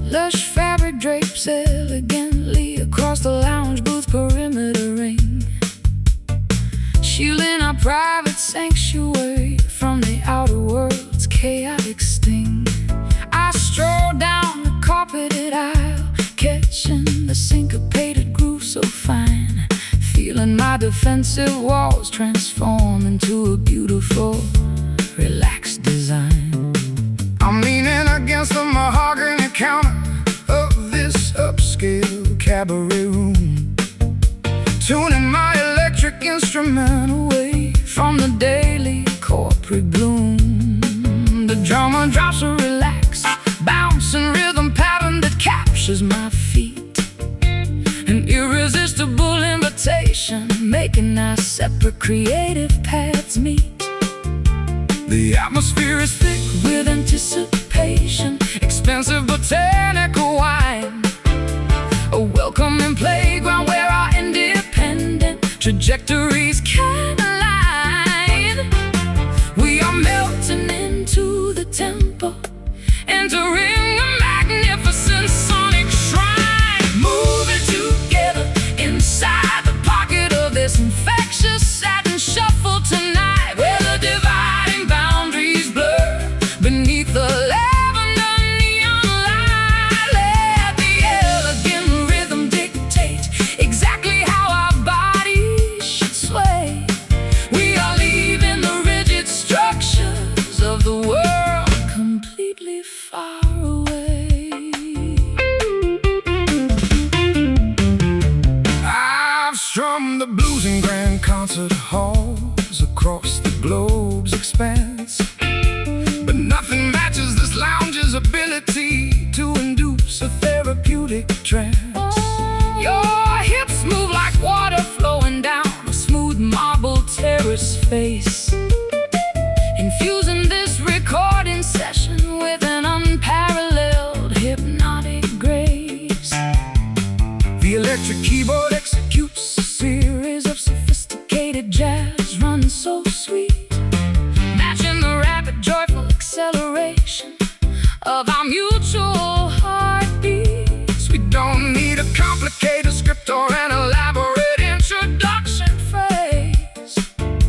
Lush fabric drapes elegantly across the lounge booth perimeter ring, shielding our private sanctuary from the outer world's chaotic sting. I stroll down the carpeted aisle, catching the syncopated groove so fine, feeling my defensive walls transform into a beautiful, relaxed design. I'm leaning against the mahogany counter of this upscale cabaret room, tuning my electric instrument away from the daily corporate gloom. The drummer drops a relaxed, bouncing rhythm pattern that captures my feet, an irresistible invitation, making our separate creative paths meet. The atmosphere is thick with anticipation, expensive botanical wine, a welcoming playground where our independent trajectories can align. We are melting into the tempo, entering a magnificent sonic shrine, moving together. therapeutic trance. Your hips move like water flowing down a smooth marble terrace face, infusing this recording session with an unparalleled hypnotic grace. The electric keyboard Executes a series of sophisticated jazz runs so sweet, matching the rapid, joyful acceleration of our mutual heartbeats. We don't need a complicated script or an elaborate Introduction phrase,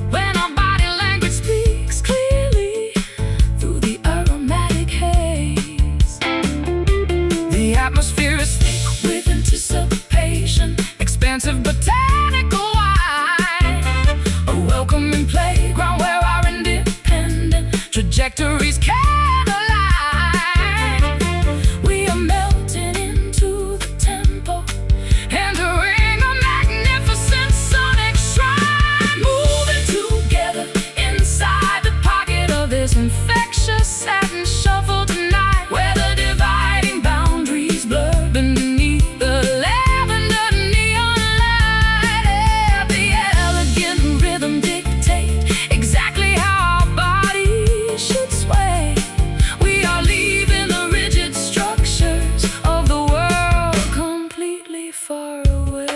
when our body language speaks clearly through the aromatic haze. The atmosphere is thick With anticipation, expansive botanical wine, a welcoming playground where our independent trajectories can align. We are melting into the tempo, entering a magnificent sonic shrine, moving together inside the pocket of this infectious satin shuffle tonight, where the dividing boundaries blur beneath the lavender neon light. Let the elegant rhythm dictate exactly how our bodies should sway. We are leaving the rigid structures of the world completely far away.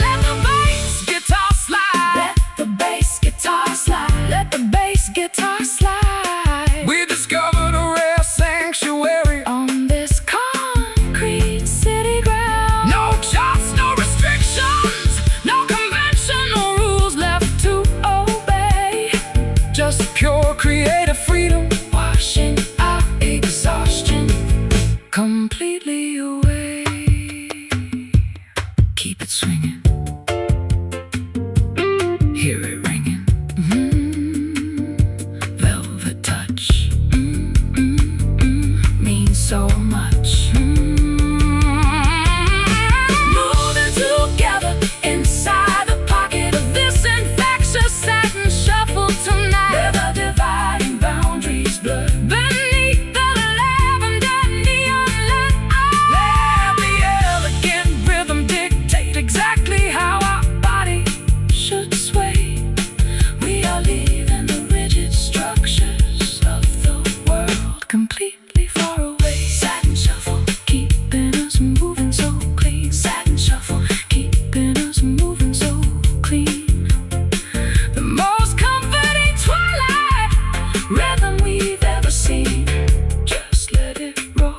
Let the bass guitar slide. Let the bass guitar slide. Let the bass guitar slide. We discovered a rare sanctuary. On this concrete city ground, No charts, no restrictions. no conventional rules left to obey. Just pure creative freedom. Washing our exhaustion completely away. Keep it swinging, hear it ringing. Velvet touch, means so much. Moving together inside the pocket of this infectious satin shuffle tonight, where the dividing boundaries blur beneath the lavender neon light. Let the elegant Rhythm dictate exactly how our body should sway. We are leaving the rigid structures of the world completely far away. Satin shuffle, keeping us moving so clean. Satin shuffle, keeping us moving so clean. The most comforting twilight rhythm we've ever seen. Just let it roll.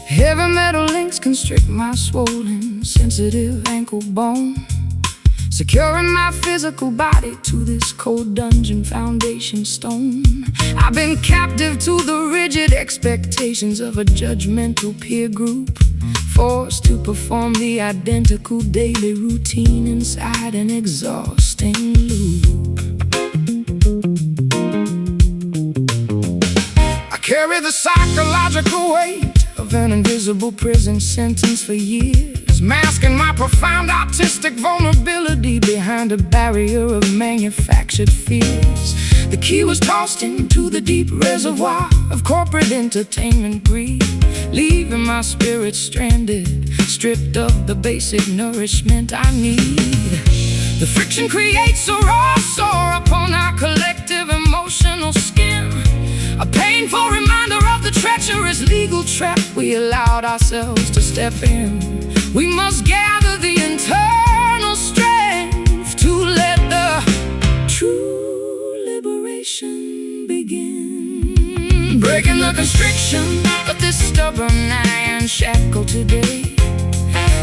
Heavy metal links constrict my swollen, sensitive ankle bone, securing my physical body to this cold dungeon foundation stone. I've been captive to the rigid expectations of a judgmental peer group, forced to perform the identical daily routine inside an exhausting loop. I carry the psychological weight of an invisible prison sentence for years, voices, masking my profound artistic vulnerability behind a barrier of manufactured fears. The key was tossed into the deep reservoir of corporate entertainment greed, leaving my spirit stranded, stripped of the basic nourishment I need. The friction creates a raw sore upon our collective emotional skin, a painful reminder of the treacherous legal trap we allowed ourselves to step in. We must gather the internal strength to let the true liberation begin. Breaking the constriction of this stubborn iron shackle today,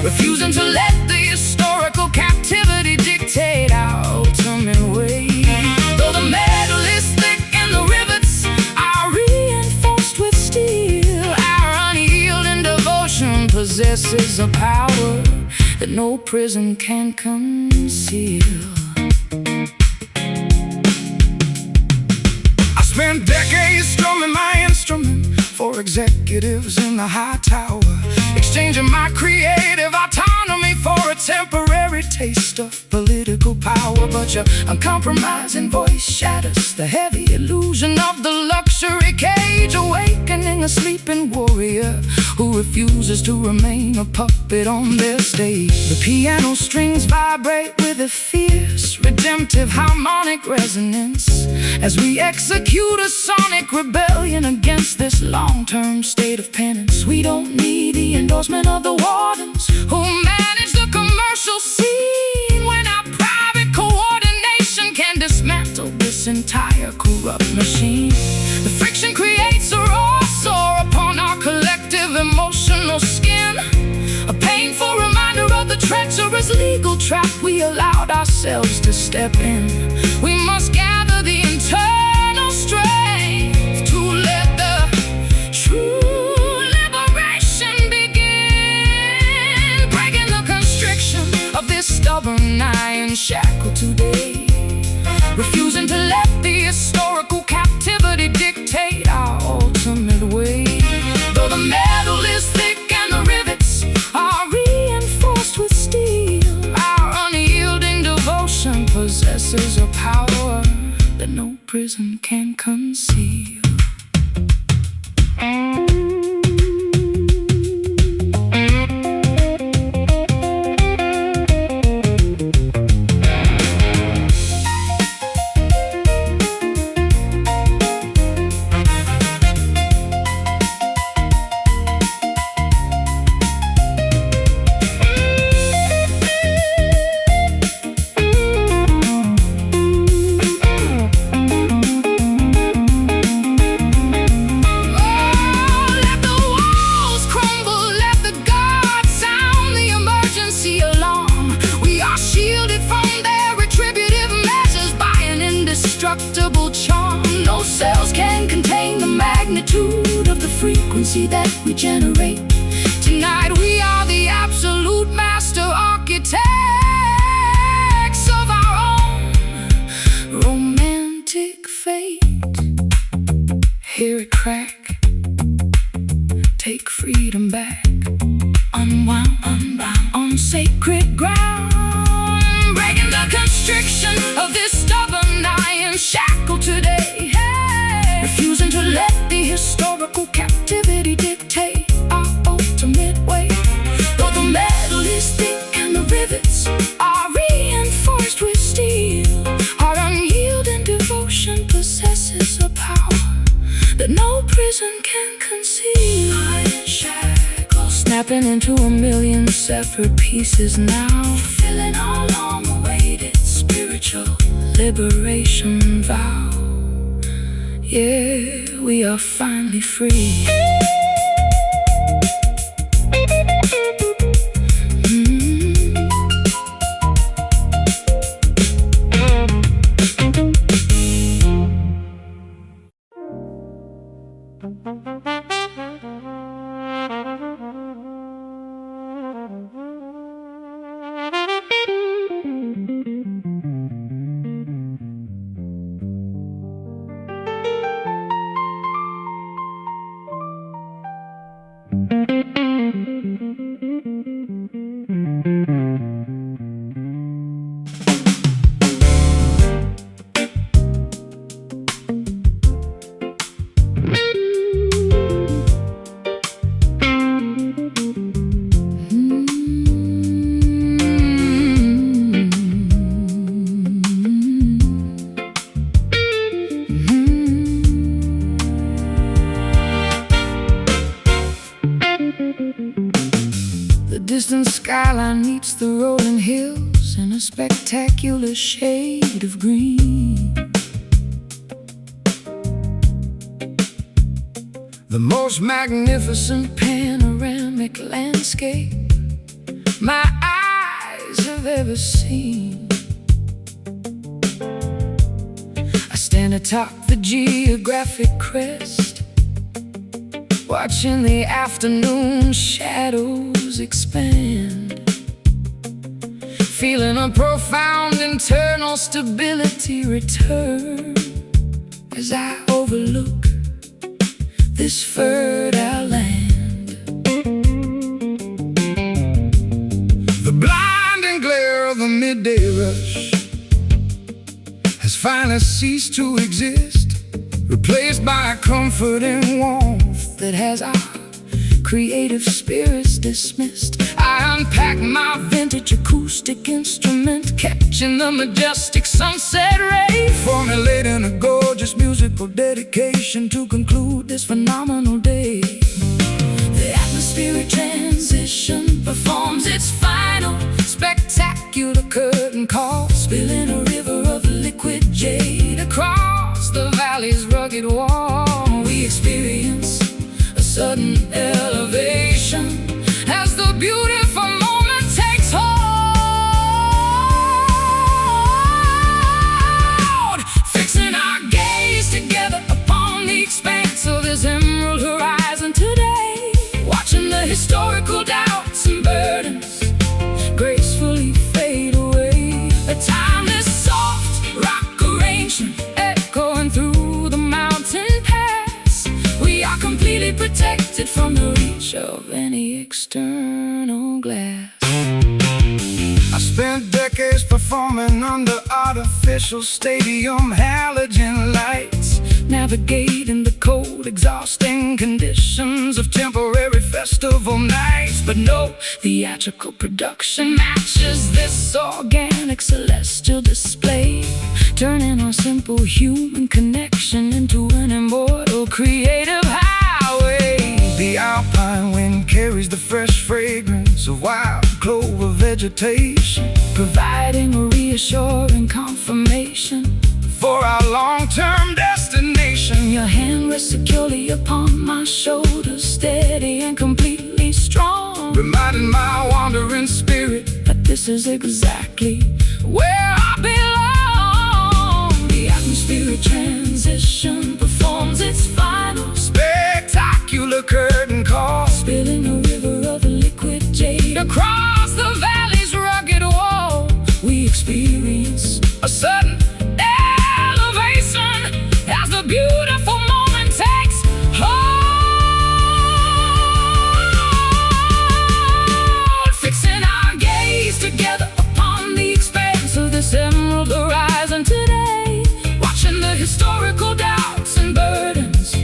refusing to let the historical captivity dictate our ultimate way. Though the metal is thick and the rivets are reinforced with steel, our unyielding devotion possesses a power that no prison can conceal. I spent decades strumming my instrument for executives in the high tower, exchanging my creative autonomy for a temporary taste of political power. But your uncompromising voice shatters the heavy illusion of the luxury cage, awakening a sleeping warrior who refuses to remain a puppet on their stage. The piano strings vibrate with a fierce, redemptive harmonic resonance as we execute a sonic rebellion against this long-term state of penance. We don't need the endorsement of the wardens who manage the commercial scene, when our private coordination can dismantle this entire corrupt machine. The friction creates a raw sore upon our collective emotional skin, a painful reminder of the treacherous legal trap we allowed ourselves to step in. We must gather the internal strength to let the true stubborn iron shackle today, refusing to let the historical captivity dictate our ultimate way. Though the metal is thick and the rivets are reinforced with steel, our unyielding devotion possesses a power that no prison can conceal. Charm. No cells can contain the magnitude of the frequency that we generate. Tonight we are the absolute master architects of our own romantic fate. Hear it crack, take freedom back, unwound, unbound on sacred ground, breaking the constriction of this stubborn iron shackle today, refusing to let the historical captivity dictate our ultimate way. Though the metal is thick and the rivets are reinforced with steel, our unyielding devotion possesses a power that no prison can conceal. Iron shackles snapping into a million separate pieces now, fulfilling our long-awaited spiritual liberation vow. Yeah, we are finally free. skyline meets the rolling hills in a spectacular shade of green. The most magnificent panoramic landscape my eyes have ever seen. I stand atop the geographic crest, watching the afternoon shadows expand, feeling a profound internal stability return as I overlook this fertile land. The blinding glare of the midday rush has finally ceased to exist, replaced by a comforting warmth that has our creative spirits dismissed. I unpack my vintage acoustic instrument, catching the majestic sunset ray, formulating a gorgeous musical dedication to conclude this phenomenal day. The atmospheric transition performs its final spectacular curtain call, spilling a river of liquid jade across the valley's rugged wall. We experience a sudden elevation as the beautiful moment takes hold, fixing our gaze together upon the expanse of this emerald horizon today, watching the historical doubts and burdens gracefully fade away. A timeless soft rock arrangement echoing through the mountain pass. We are completely protected from the reach of any external glass. I spent decades performing under artificial stadium halogen lights, navigating the cold, exhausting conditions of temporary festival nights. But no theatrical production matches this organic celestial display, turning our simple human connection into an immortal creative highway. The alpine wind carries the fresh fragrance of wild clover vegetation, providing a reassuring confirmation for our long-term destination. Your hand rests securely upon my shoulders, steady and completely strong, reminding my wandering spirit that this is exactly where I belong. The atmospheric transition performs its final spectacular curtain call, spilling a river of liquid jade across the valley's rugged wall. We experience a sudden elevation as the beautiful moment takes hold, fixing our gaze together upon the expanse of this emerald horizon today, watching the historical doubts and burdens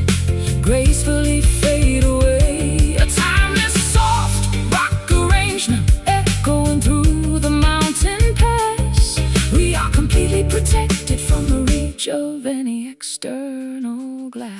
gracefully fade away. A timeless soft rock arrangement echoing through the mountain pass. We are completely protected from the reach of any external glass.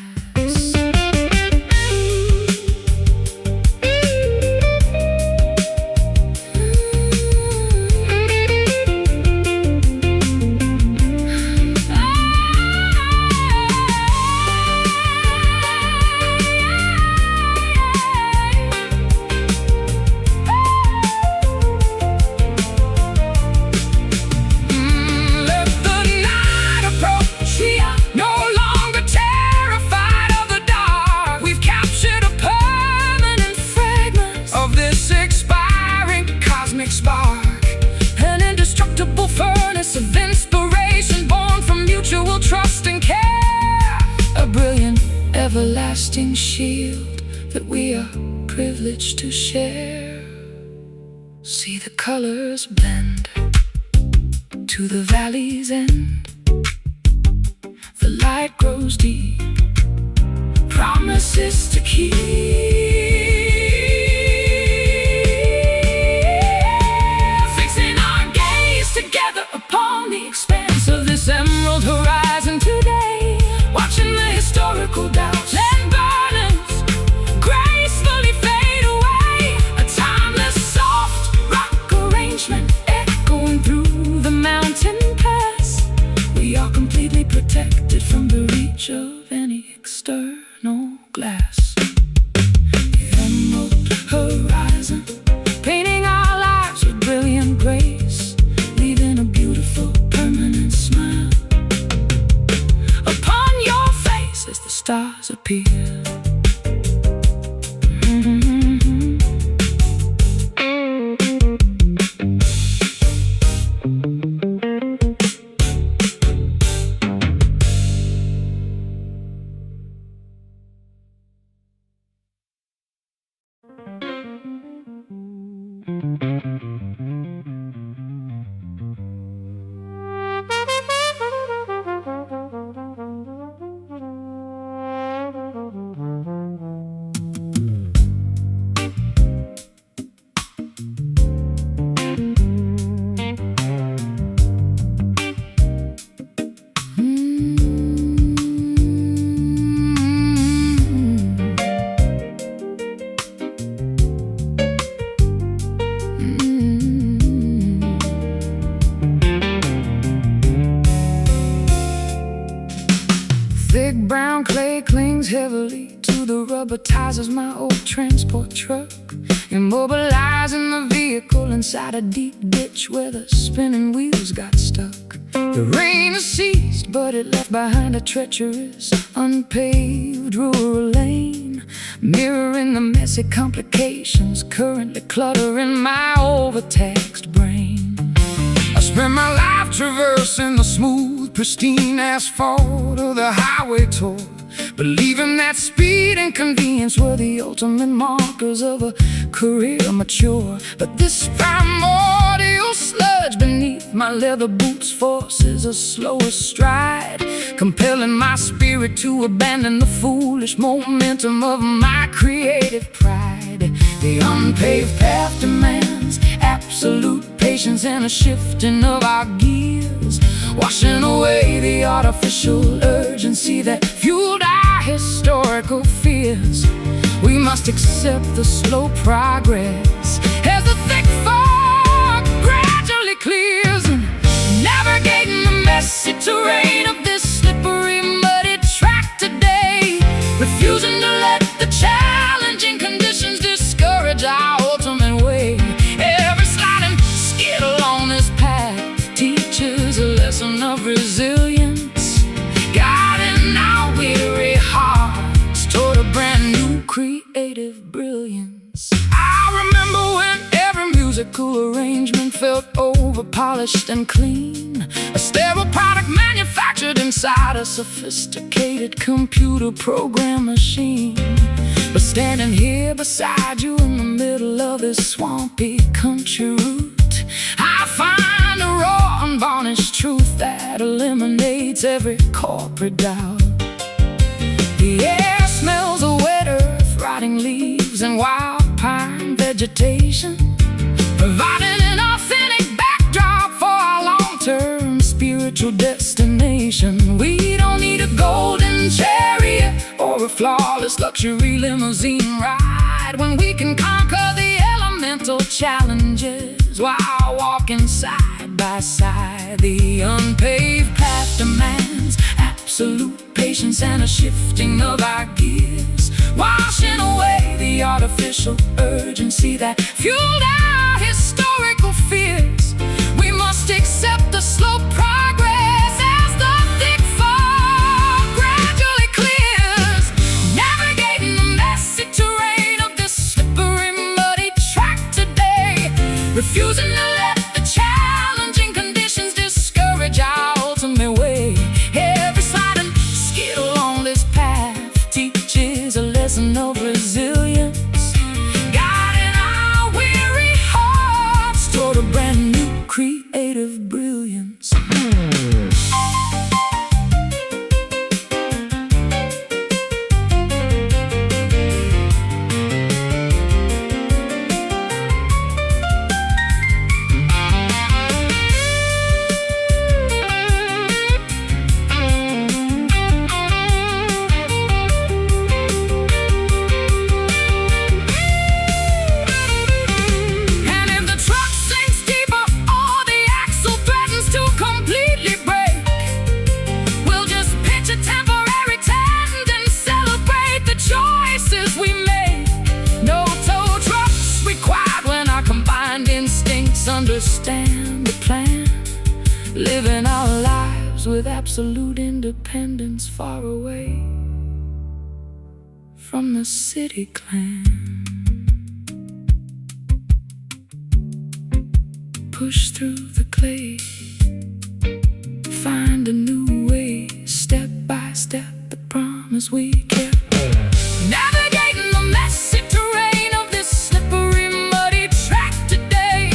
Of inspiration born from mutual trust and care, a brilliant, everlasting shield that we are privileged to share. See the colors blend to the valley's end. The light grows deep, promises to keep. Together upon the expanse of this emerald horizon today, watching the historical doubts and burdens gracefully fade away. A timeless soft rock touch of any external glass. The emerald horizon, painting our lives with brilliant grace, leaving a beautiful permanent smile upon your face as the stars appear. Thick brown clay clings heavily to the rubber tires of my old transport truck, immobilizing the vehicle inside a deep ditch where the spinning wheels got stuck. The rain has ceased, but it left behind a treacherous, unpaved rural lane, mirroring the messy complications currently cluttering my overtaxed brain. I spent my life traversing the smooth, pristine asphalt of the highway tour, believing that speed and convenience were the ultimate markers of a career mature. But this primordial sludge beneath my leather boots forces a slower stride, compelling my spirit to abandon the foolish momentum of my creative pride. The unpaved path demands absolute patience and a shifting of our gears, washing away the artificial urgency that fueled our historical fears. We must accept the slow progress as the thick fog gradually clears, navigating the messy terrain of this slippery, muddy track today, refusing to let the challenging conditions discourage our ultimate way. Every sliding skid along this path teaches a lesson of resilience, guiding our weary hearts toward a brand new creative brilliance. I remember when every musical arrangement felt over-polished and clean, a sterile product manufactured inside a sophisticated computer program machine. But standing here beside you in the middle of this swampy country route, I find a raw, unvarnished truth that eliminates every corporate doubt. The air smells of wet earth, rotting leaves, and wild pine vegetation, providing an authentic backdrop for our long-term spiritual destination. We don't need a golden chariot or a flawless luxury limousine ride when we can conquer the elemental challenges while walking side by side. The unpaved path demands absolute patience and a shifting of our gears, washing away the artificial urgency that fueled our historical fears. We must accept the slow progress as the thick fog gradually clears, navigating the messy terrain of this slippery, muddy track today, refusing to let the challenging conditions discourage our ultimate way. Every sliding skid along this path teaches a lesson of resilience, guiding our weary hearts toward a brand new creative brilliance. understand the plan, living our lives with absolute independence, far away from the city clan. Push through the clay, find a new way, step by step, the promise we kept. Navigating the messy terrain of this slippery, muddy track today,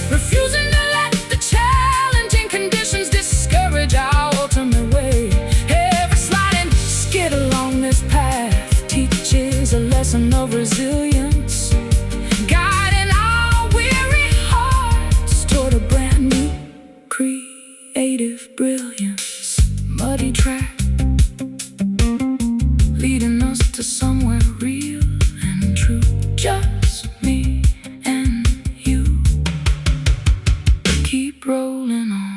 refusing to let the challenging conditions discourage our ultimate way. Every sliding skid along this path teaches a lesson of resilience, guiding our weary hearts toward a brand new creative brilliance. Muddy track leading us to somewhere real and true. Just me and you. Keep rolling on.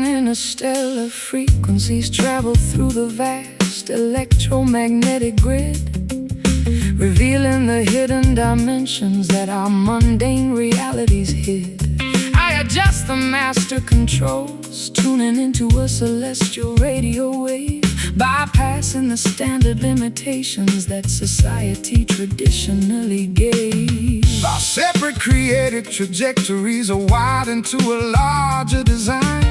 Interstellar frequencies travel through the vast electromagnetic grid, revealing the hidden dimensions that our mundane realities hid. I adjust the master controls, tuning into a celestial radio wave, bypassing the standard limitations that society traditionally gave. Our separate creative trajectories are widened to a larger design,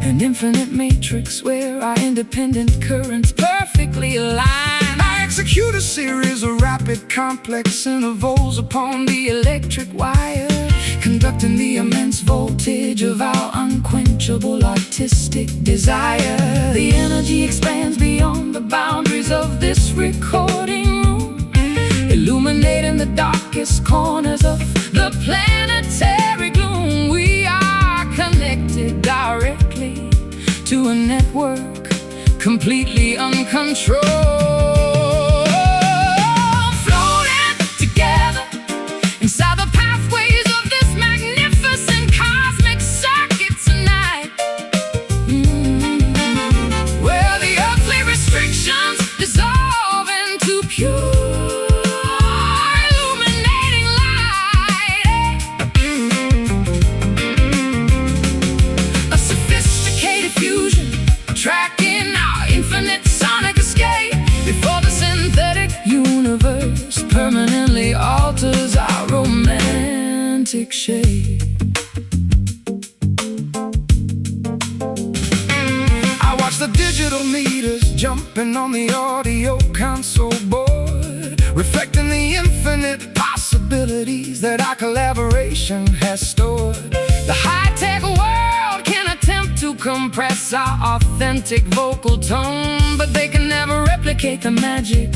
an infinite matrix where our independent currents perfectly align. I execute a series of rapid, complex intervals upon the electric wire, conducting the immense voltage of our unquenchable artistic desire. The energy expands beyond the boundaries of this recording room, illuminating the darkest corners of the planetary gloom. We are connected directly to a network completely uncontrolled, floating together inside the pathways of this magnificent cosmic circuit tonight, where the earthly restrictions dissolve into pure illuminating light. A sophisticated fusion, tracking our infinite sonic escape before the synthetic universe permanently alters our romantic shape. I watch the digital meters jumping on the audio console board, reflecting the infinite possibilities that our collaboration has stored. The high-tech world can attempt to compress our authentic vocal tone, but they can never replicate the magic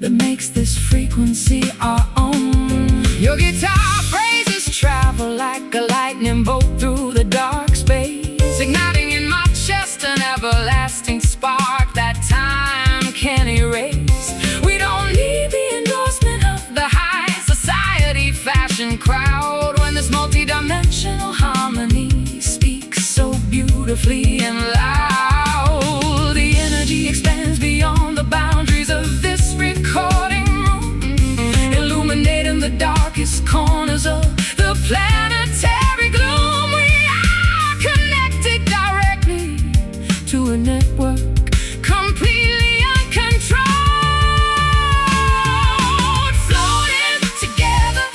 that makes this frequency our own. Your guitar phrases travel like a lightning bolt through the dark space, igniting in my chest an everlasting spark that time can erase. We don't need the endorsement of the high society fashion crowd when this multi-dimensional harmony speaks so beautifully and loud. The energy expands beyond the boundaries of this recording room, illuminating the darkest corners of the planetary gloom. We are connected directly to a network completely uncontrolled, floating together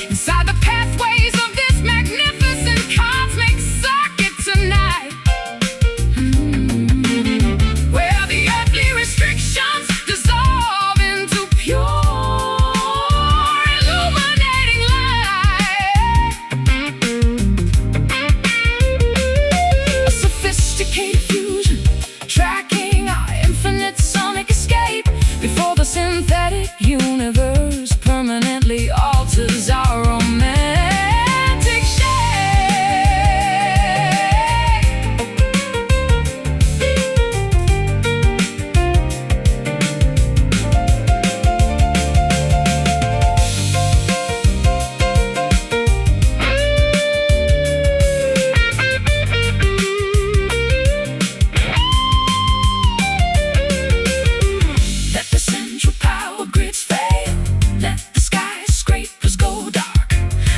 inside the pathways of this magnificent cosmic circuit before the synthetic universe permanently alters our romantic shape.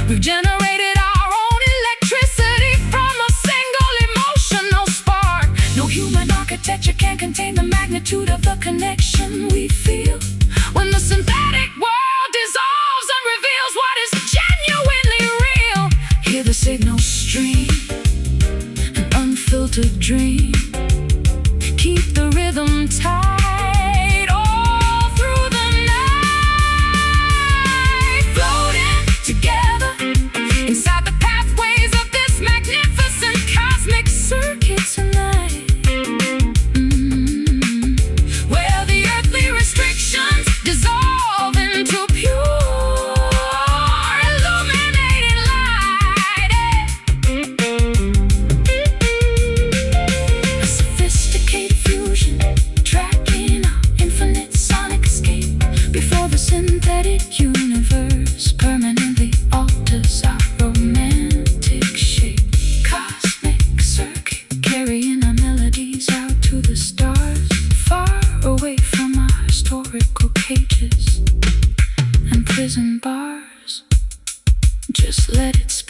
We've generated our own electricity from a single emotional spark. No human architecture can contain the magnitude of the connection we feel when the synthetic world dissolves and reveals what is genuinely real. Hear the signal stream, an unfiltered dream. Keep the rhythm tight. Inside the pathways of this magnificent cosmic circuit tonight, where the earthly restrictions dissolve into pure illuminated light. A sophisticated fusion, tracking our infinite sonic escape before the synthetic universe permanently alters our romantic shape. Cosmic circuit, carrying our melodies out to the stars, far away from our historical cages and prison bars. Just let it speak.